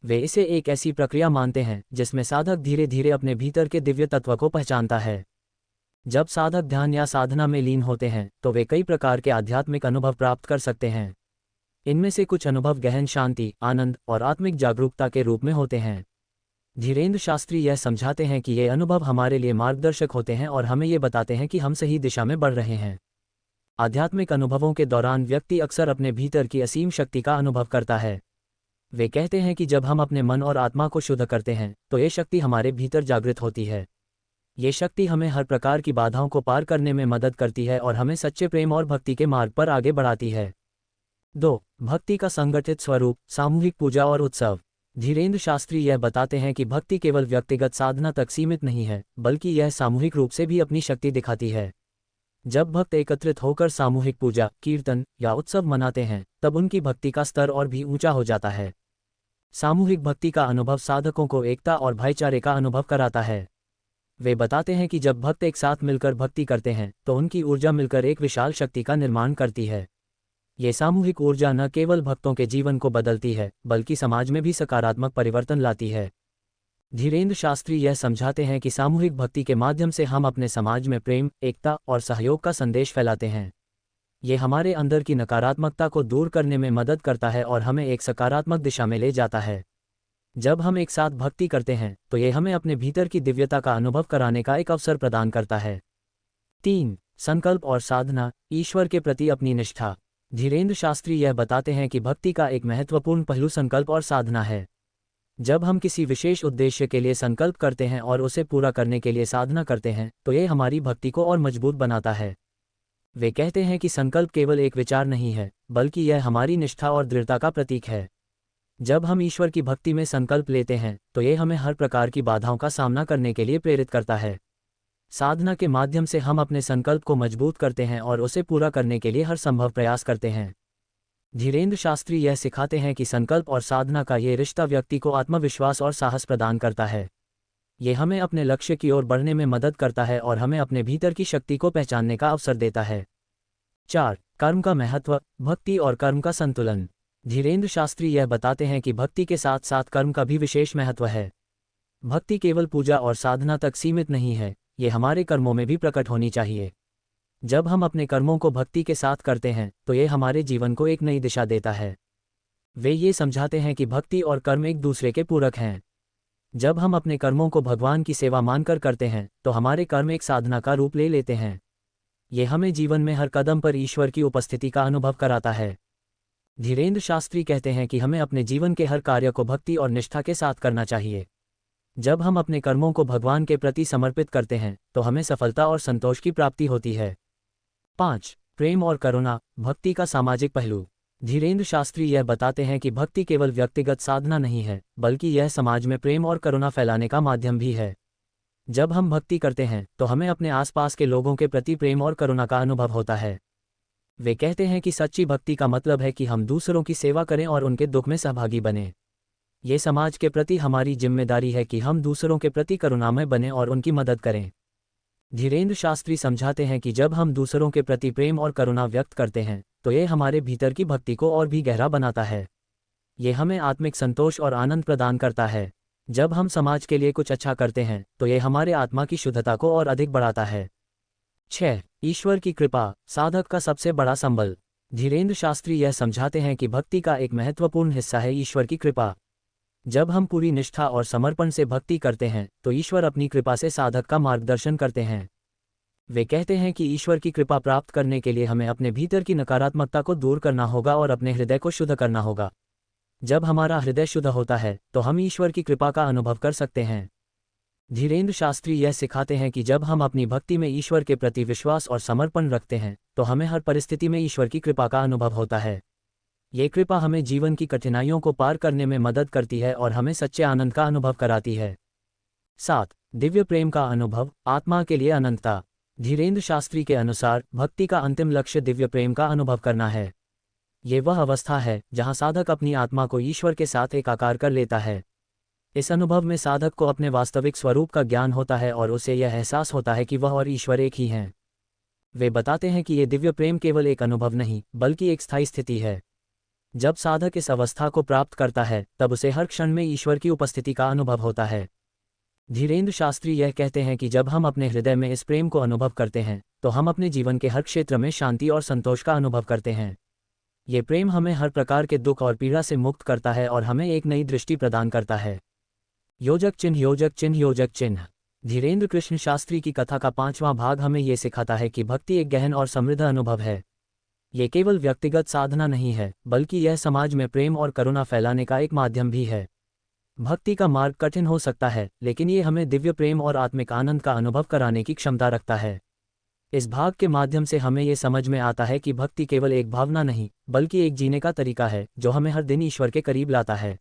वे इसे एक ऐसी प्रक्रिया मानते हैं जिसमें साधक धीरे धीरे अपने भीतर के दिव्य तत्व को पहचानता है। जब साधक ध्यान या साधना में लीन होते हैं तो वे कई प्रकार के आध्यात्मिक अनुभव प्राप्त कर सकते हैं। इनमें से कुछ अनुभव गहन शांति, आनंद और आत्मिक जागरूकता के रूप में होते हैं। धीरेंद्र शास्त्री यह समझाते हैं कि ये अनुभव हमारे लिए मार्गदर्शक होते हैं और हमें ये बताते हैं कि हम सही दिशा में बढ़ रहे हैं। आध्यात्मिक अनुभवों के दौरान व्यक्ति अक्सर अपने भीतर की असीम शक्ति का अनुभव करता है। वे कहते हैं कि जब हम अपने मन और आत्मा को शुद्ध करते हैं तो ये शक्ति हमारे भीतर जागृत होती है। ये शक्ति हमें हर प्रकार की बाधाओं को पार करने में मदद करती है और हमें सच्चे प्रेम और भक्ति के मार्ग पर आगे बढ़ाती है। 2. भक्ति का संगठित स्वरूप, सामूहिक पूजा और उत्सव। धीरेंद्र शास्त्री यह बताते हैं कि भक्ति केवल व्यक्तिगत साधना तक सीमित नहीं है बल्कि यह सामूहिक रूप से भी अपनी शक्ति दिखाती है। जब भक्त एकत्रित होकर सामूहिक पूजा, कीर्तन या उत्सव मनाते हैं तब उनकी भक्ति का स्तर और भी ऊंचा हो जाता है। सामूहिक भक्ति का अनुभव साधकों को एकता और भाईचारे का अनुभव कराता है। वे बताते हैं कि जब भक्त एक साथ मिलकर भक्ति करते हैं तो उनकी ऊर्जा मिलकर एक विशाल शक्ति का निर्माण करती है। ये सामूहिक ऊर्जा न केवल भक्तों के जीवन को बदलती है बल्कि समाज में भी सकारात्मक परिवर्तन लाती है। धीरेंद्र शास्त्री यह समझाते हैं कि सामूहिक भक्ति के माध्यम से हम अपने समाज में प्रेम, एकता और सहयोग का संदेश फैलाते हैं। ये हमारे अंदर की नकारात्मकता को दूर करने में मदद करता है और हमें एक सकारात्मक दिशा में ले जाता है। जब हम एक साथ भक्ति करते हैं तो ये हमें अपने भीतर की दिव्यता का अनुभव कराने का एक अवसर प्रदान करता है। 3. संकल्प और साधना, ईश्वर के प्रति अपनी निष्ठा। धीरेंद्र शास्त्री यह बताते हैं कि भक्ति का एक महत्वपूर्ण पहलू संकल्प और साधना है। जब हम किसी विशेष उद्देश्य के लिए संकल्प करते हैं और उसे पूरा करने के लिए साधना करते हैं तो ये हमारी भक्ति को और मजबूत बनाता है। वे कहते हैं कि संकल्प केवल एक विचार नहीं है बल्कि यह हमारी निष्ठा और दृढ़ता का प्रतीक है। जब हम ईश्वर की भक्ति में संकल्प लेते हैं तो ये हमें हर प्रकार की बाधाओं का सामना करने के लिए प्रेरित करता है। साधना के माध्यम से हम अपने संकल्प को मजबूत करते हैं और उसे पूरा करने के लिए हर संभव प्रयास करते हैं। धीरेंद्र शास्त्री यह सिखाते हैं कि संकल्प और साधना का ये रिश्ता व्यक्ति को आत्मविश्वास और साहस प्रदान करता है। ये हमें अपने लक्ष्य की ओर बढ़ने में मदद करता है और हमें अपने भीतर की शक्ति को पहचानने का अवसर देता है। 4. कर्म का महत्व, भक्ति और कर्म का संतुलन। धीरेंद्र शास्त्री यह बताते हैं कि भक्ति के साथ साथ कर्म का भी विशेष महत्व है। भक्ति केवल पूजा और साधना तक सीमित नहीं है, ये हमारे कर्मों में भी प्रकट होनी चाहिए। जब हम अपने कर्मों को भक्ति के साथ करते हैं तो ये हमारे जीवन को एक नई दिशा देता है। वे ये समझाते हैं कि भक्ति और कर्म एक दूसरे के पूरक हैं। जब हम अपने कर्मों को भगवान की सेवा मानकर करते हैं तो हमारे कर्म एक साधना का रूप ले लेते हैं। ये हमें जीवन में हर कदम पर ईश्वर की उपस्थिति का अनुभव कराता है। धीरेन्द्र शास्त्री कहते हैं कि हमें अपने जीवन के हर कार्य को भक्ति और निष्ठा के साथ करना चाहिए। जब हम अपने कर्मों को भगवान के प्रति समर्पित करते हैं तो हमें सफलता और संतोष की प्राप्ति होती है। 5. प्रेम और करुणा, भक्ति का सामाजिक पहलू। धीरेन्द्र शास्त्री यह बताते हैं कि भक्ति केवल व्यक्तिगत साधना नहीं है, बल्कि यह समाज में प्रेम और करुणा फैलाने का माध्यम भी है। जब हम भक्ति करते हैं तो हमें अपने आसपास के लोगों के प्रति प्रेम और करुणा का अनुभव होता है। वे कहते हैं कि सच्ची भक्ति का मतलब है कि हम दूसरों की सेवा करें और उनके दुख में सहभागी बनें। ये समाज के प्रति हमारी जिम्मेदारी है कि हम दूसरों के प्रति करुणामय बनें और उनकी मदद करें। धीरेन्द्र शास्त्री समझाते हैं कि जब हम दूसरों के प्रति प्रेम और करुणा व्यक्त करते हैं तो ये हमारे भीतर की भक्ति को और भी गहरा बनाता है। ये हमें आत्मिक संतोष और आनंद प्रदान करता है। जब हम समाज के लिए कुछ अच्छा करते हैं तो ये हमारे आत्मा की शुद्धता को और अधिक बढ़ाता है। 6. ईश्वर की कृपा, साधक का सबसे बड़ा संबल। धीरेन्द्र शास्त्री यह समझाते हैं कि भक्ति का एक महत्वपूर्ण हिस्सा है ईश्वर की कृपा। जब हम पूरी निष्ठा और समर्पण से भक्ति करते हैं तो ईश्वर अपनी कृपा से साधक का मार्गदर्शन करते हैं। वे कहते हैं कि ईश्वर की कृपा प्राप्त करने के लिए हमें अपने भीतर की नकारात्मकता को दूर करना होगा और अपने हृदय को शुद्ध करना होगा। जब हमारा हृदय शुद्ध होता है तो हम ईश्वर की कृपा का अनुभव कर सकते हैं। धीरेन्द्र शास्त्री यह सिखाते हैं कि जब हम अपनी भक्ति में ईश्वर के प्रति विश्वास और समर्पण रखते हैं तो हमें हर परिस्थिति में ईश्वर की कृपा का अनुभव होता है। ये कृपा हमें जीवन की कठिनाइयों को पार करने में मदद करती है और हमें सच्चे आनंद का अनुभव कराती है। 7. दिव्य प्रेम का अनुभव, आत्मा के लिए अनंतता। धीरेन्द्र शास्त्री के अनुसार भक्ति का अंतिम लक्ष्य दिव्य प्रेम का अनुभव करना है। ये वह अवस्था है जहाँ साधक अपनी आत्मा को ईश्वर के साथ एकाकार कर लेता है। इस अनुभव में साधक को अपने वास्तविक स्वरूप का ज्ञान होता है और उसे यह एहसास होता है कि वह और ईश्वर एक ही हैं। वे बताते हैं कि ये दिव्य प्रेम केवल एक अनुभव नहीं बल्कि एक स्थायी स्थिति है। जब साधक इस अवस्था को प्राप्त करता है तब उसे हर क्षण में ईश्वर की उपस्थिति का अनुभव होता है। धीरेन्द्र शास्त्री यह कहते हैं कि जब हम अपने हृदय में इस प्रेम को अनुभव करते हैं तो हम अपने जीवन के हर क्षेत्र में शांति और संतोष का अनुभव करते हैं। ये प्रेम हमें हर प्रकार के दुख और पीड़ा से मुक्त करता है और हमें एक नई दृष्टि प्रदान करता है। योजक चिन्ह, योजक चिन्ह, योजक चिन्ह। धीरेन्द्र कृष्ण शास्त्री की कथा का 5वां भाग हमें ये सिखाता है कि भक्ति एक गहन और समृद्ध अनुभव है। ये केवल व्यक्तिगत साधना नहीं है बल्कि यह समाज में प्रेम और करुणा फैलाने का एक माध्यम भी है। भक्ति का मार्ग कठिन हो सकता है लेकिन ये हमें दिव्य प्रेम और आत्मिक आनंद का अनुभव कराने की क्षमता रखता है। इस भाग के माध्यम से हमें ये समझ में आता है कि भक्ति केवल एक भावना नहीं बल्कि एक जीने का तरीका है जो हमें हर दिन ईश्वर के करीब लाता है।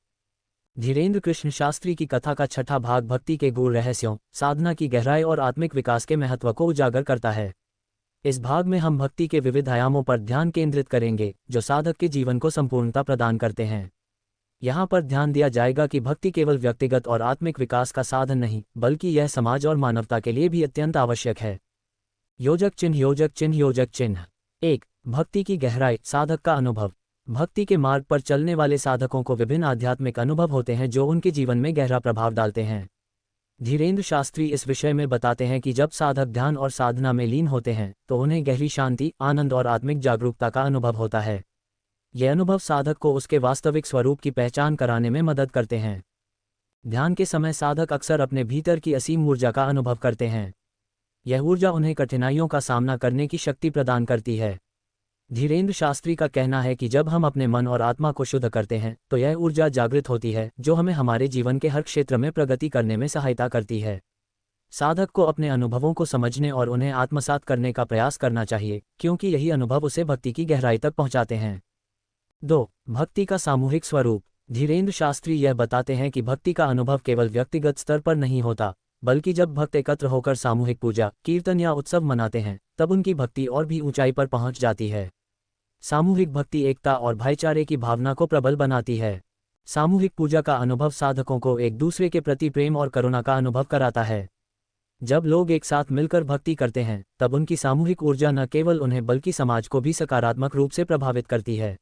धीरेन्द्र कृष्ण शास्त्री की कथा का 6ठा भाग भक्ति के गूढ़ रहस्यों, साधना की गहराई और आत्मिक विकास के महत्व को उजागर करता है। इस भाग में हम भक्ति के विविध आयामों पर ध्यान केंद्रित करेंगे जो साधक के जीवन को संपूर्णता प्रदान करते हैं। यहाँ पर ध्यान दिया जाएगा कि भक्ति केवल व्यक्तिगत और आत्मिक विकास का साधन नहीं बल्कि यह समाज और मानवता के लिए भी अत्यंत आवश्यक है। योजक चिन्ह, योजक चिन्ह, योजक चिन्ह। 1. भक्ति की गहराई, साधक का अनुभव। भक्ति के मार्ग पर चलने वाले साधकों को विभिन्न आध्यात्मिक अनुभव होते हैं जो उनके जीवन में गहरा प्रभाव डालते हैं। धीरेन्द्र शास्त्री इस विषय में बताते हैं कि जब साधक ध्यान और साधना में लीन होते हैं तो उन्हें गहरी शांति, आनंद और आत्मिक जागरूकता का अनुभव होता है। यह अनुभव साधक को उसके वास्तविक स्वरूप की पहचान कराने में मदद करते हैं। ध्यान के समय साधक अक्सर अपने भीतर की असीम ऊर्जा का अनुभव करते हैं। यह ऊर्जा उन्हें कठिनाइयों का सामना करने की शक्ति प्रदान करती है। धीरेन्द्र शास्त्री का कहना है कि जब हम अपने मन और आत्मा को शुद्ध करते हैं तो यह ऊर्जा जागृत होती है जो हमें हमारे जीवन के हर क्षेत्र में प्रगति करने में सहायता करती है। साधक को अपने अनुभवों को समझने और उन्हें आत्मसात करने का प्रयास करना चाहिए क्योंकि यही अनुभव उसे भक्ति की गहराई तक पहुंचाते हैं। 2. भक्ति का सामूहिक स्वरूप। धीरेन्द्र शास्त्री यह बताते हैं कि भक्ति का अनुभव केवल व्यक्तिगत स्तर पर नहीं होता बल्कि जब भक्त एकत्र होकर सामूहिक पूजा, कीर्तन या उत्सव मनाते हैं तब उनकी भक्ति और भी ऊंचाई पर पहुंच जाती है। सामूहिक भक्ति एकता और भाईचारे की भावना को प्रबल बनाती है। सामूहिक पूजा का अनुभव साधकों को एक दूसरे के प्रति प्रेम और करुणा का अनुभव कराता है। जब लोग एक साथ मिलकर भक्ति करते हैं तब उनकी सामूहिक ऊर्जा न केवल उन्हें बल्कि समाज को भी सकारात्मक रूप से प्रभावित करती है।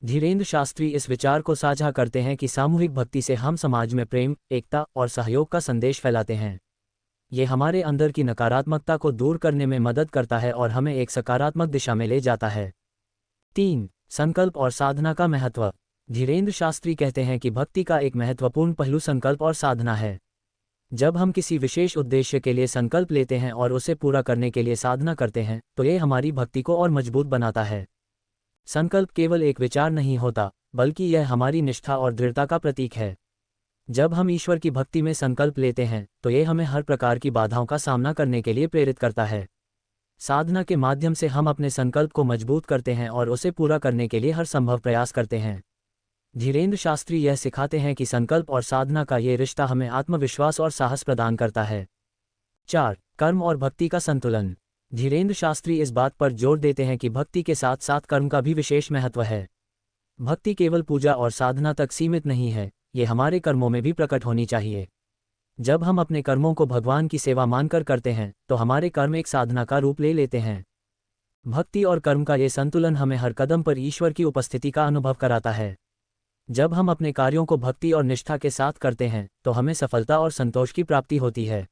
धीरेन्द्र शास्त्री इस विचार को साझा करते हैं कि सामूहिक भक्ति से हम समाज में प्रेम, एकता और सहयोग का संदेश फैलाते हैं। ये हमारे अंदर की नकारात्मकता को दूर करने में मदद करता है और हमें एक सकारात्मक दिशा में ले जाता है। 3. संकल्प और साधना का महत्व। धीरेन्द्र शास्त्री कहते हैं कि भक्ति का एक महत्वपूर्ण पहलू संकल्प और साधना है। जब हम किसी विशेष उद्देश्य के लिए संकल्प लेते हैं और उसे पूरा करने के लिए साधना करते हैं तो ये हमारी भक्ति को और मजबूत बनाता है। संकल्प केवल एक विचार नहीं होता, बल्कि यह हमारी निष्ठा और दृढ़ता का प्रतीक है। जब हम ईश्वर की भक्ति में संकल्प लेते हैं तो ये हमें हर प्रकार की बाधाओं का सामना करने के लिए प्रेरित करता है। साधना के माध्यम से हम अपने संकल्प को मजबूत करते हैं और उसे पूरा करने के लिए हर संभव प्रयास करते हैं। धीरेन्द्र शास्त्री यह सिखाते हैं कि संकल्प और साधना का ये रिश्ता हमें आत्मविश्वास और साहस प्रदान करता है। 4. कर्म और भक्ति का संतुलन। धीरेन्द्र शास्त्री इस बात पर जोर देते हैं कि भक्ति के साथ साथ कर्म का भी विशेष महत्व है। भक्ति केवल पूजा और साधना तक सीमित नहीं है, ये हमारे कर्मों में भी प्रकट होनी चाहिए। जब हम अपने कर्मों को भगवान की सेवा मानकर करते हैं तो हमारे कर्म एक साधना का रूप ले लेते हैं। भक्ति और कर्म का ये संतुलन हमें हर कदम पर ईश्वर की उपस्थिति का अनुभव कराता है। जब हम अपने कार्यों को भक्ति और निष्ठा के साथ करते हैं तो हमें सफलता और संतोष की प्राप्ति होती है।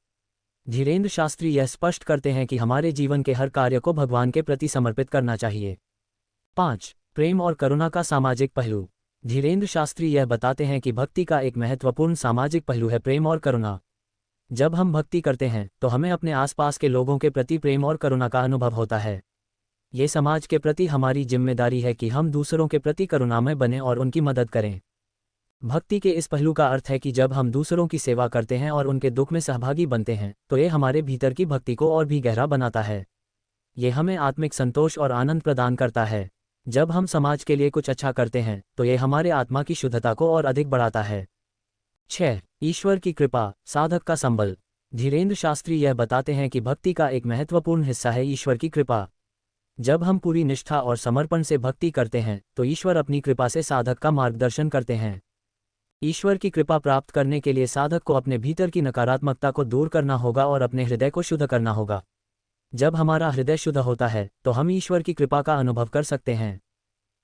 धीरेन्द्र शास्त्री यह स्पष्ट करते हैं कि हमारे जीवन के हर कार्य को भगवान के प्रति समर्पित करना चाहिए। 5. प्रेम और करुणा का सामाजिक पहलू। धीरेन्द्र शास्त्री यह बताते हैं कि भक्ति का एक महत्वपूर्ण सामाजिक पहलू है प्रेम और करुणा। जब हम भक्ति करते हैं तो हमें अपने आसपास के लोगों के प्रति प्रेम और करुणा का अनुभव होता है। ये समाज के प्रति हमारी जिम्मेदारी है कि हम दूसरों के प्रति करुणामय बनें और उनकी मदद करें। भक्ति के इस पहलू का अर्थ है कि जब हम दूसरों की सेवा करते हैं और उनके दुख में सहभागी बनते हैं तो ये हमारे भीतर की भक्ति को और भी गहरा बनाता है। ये हमें आत्मिक संतोष और आनंद प्रदान करता है। जब हम समाज के लिए कुछ अच्छा करते हैं तो ये हमारे आत्मा की शुद्धता को और अधिक बढ़ाता है। 6. ईश्वर की कृपा, साधक का संबल। धीरेन्द्र शास्त्री यह बताते हैं कि भक्ति का एक महत्वपूर्ण हिस्सा है ईश्वर की कृपा। जब हम पूरी निष्ठा और समर्पण से भक्ति करते हैं तो ईश्वर अपनी कृपा से साधक का मार्गदर्शन करते हैं। ईश्वर की कृपा प्राप्त करने के लिए साधक को अपने भीतर की नकारात्मकता को दूर करना होगा और अपने हृदय को शुद्ध करना होगा। जब हमारा हृदय शुद्ध होता है तो हम ईश्वर की कृपा का अनुभव कर सकते हैं।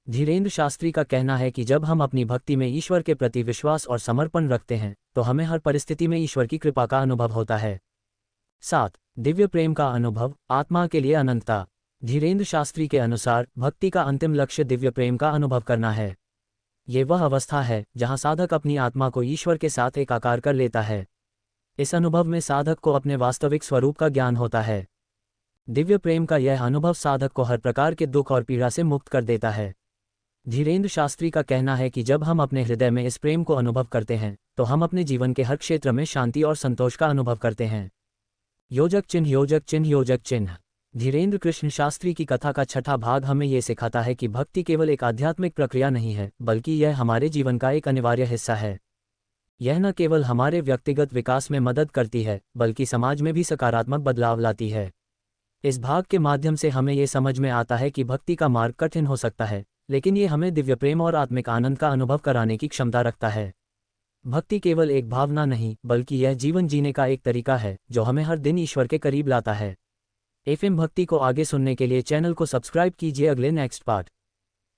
धीरेन्द्र शास्त्री का कहना है कि जब हम अपनी भक्ति में ईश्वर के प्रति विश्वास और समर्पण रखते हैं तो हमें हर परिस्थिति में ईश्वर की कृपा का अनुभव होता है। 7. दिव्य प्रेम का अनुभव, आत्मा के लिए अनंतता। धीरेन्द्र शास्त्री के अनुसार भक्ति का अंतिम लक्ष्य दिव्य प्रेम का अनुभव करना है। ये वह अवस्था है जहां साधक अपनी आत्मा को ईश्वर के साथ एकाकार कर लेता है। इस अनुभव में साधक को अपने वास्तविक स्वरूप का ज्ञान होता है। दिव्य प्रेम का यह अनुभव साधक को हर प्रकार के दुख और पीड़ा से मुक्त कर देता है। धीरेन्द्र शास्त्री का कहना है कि जब हम अपने हृदय में इस प्रेम को अनुभव करते हैं तो हम अपने जीवन के हर क्षेत्र में शांति और संतोष का अनुभव करते हैं। योजक चिन्ह, योजक चिन्ह, योजक चिन्ह। धीरेन्द्र कृष्ण शास्त्री की कथा का 6ठा भाग हमें ये सिखाता है कि भक्ति केवल एक आध्यात्मिक प्रक्रिया नहीं है, बल्कि यह हमारे जीवन का एक अनिवार्य हिस्सा है। यह न केवल हमारे व्यक्तिगत विकास में मदद करती है, बल्कि समाज में भी सकारात्मक बदलाव लाती है। इस भाग के माध्यम से हमें ये समझ में आता है कि भक्ति का मार्ग कठिन हो सकता है, लेकिन ये हमें दिव्य प्रेम और आत्मिक आनंद का अनुभव कराने की क्षमता रखता है। भक्ति केवल एक भावना नहीं, बल्कि यह जीवन जीने का एक तरीका है जो हमें हर दिन ईश्वर के करीब लाता है। एफएम भक्ति को आगे सुनने के लिए चैनल को सब्सक्राइब कीजिए। अगले नेक्स्ट पार्ट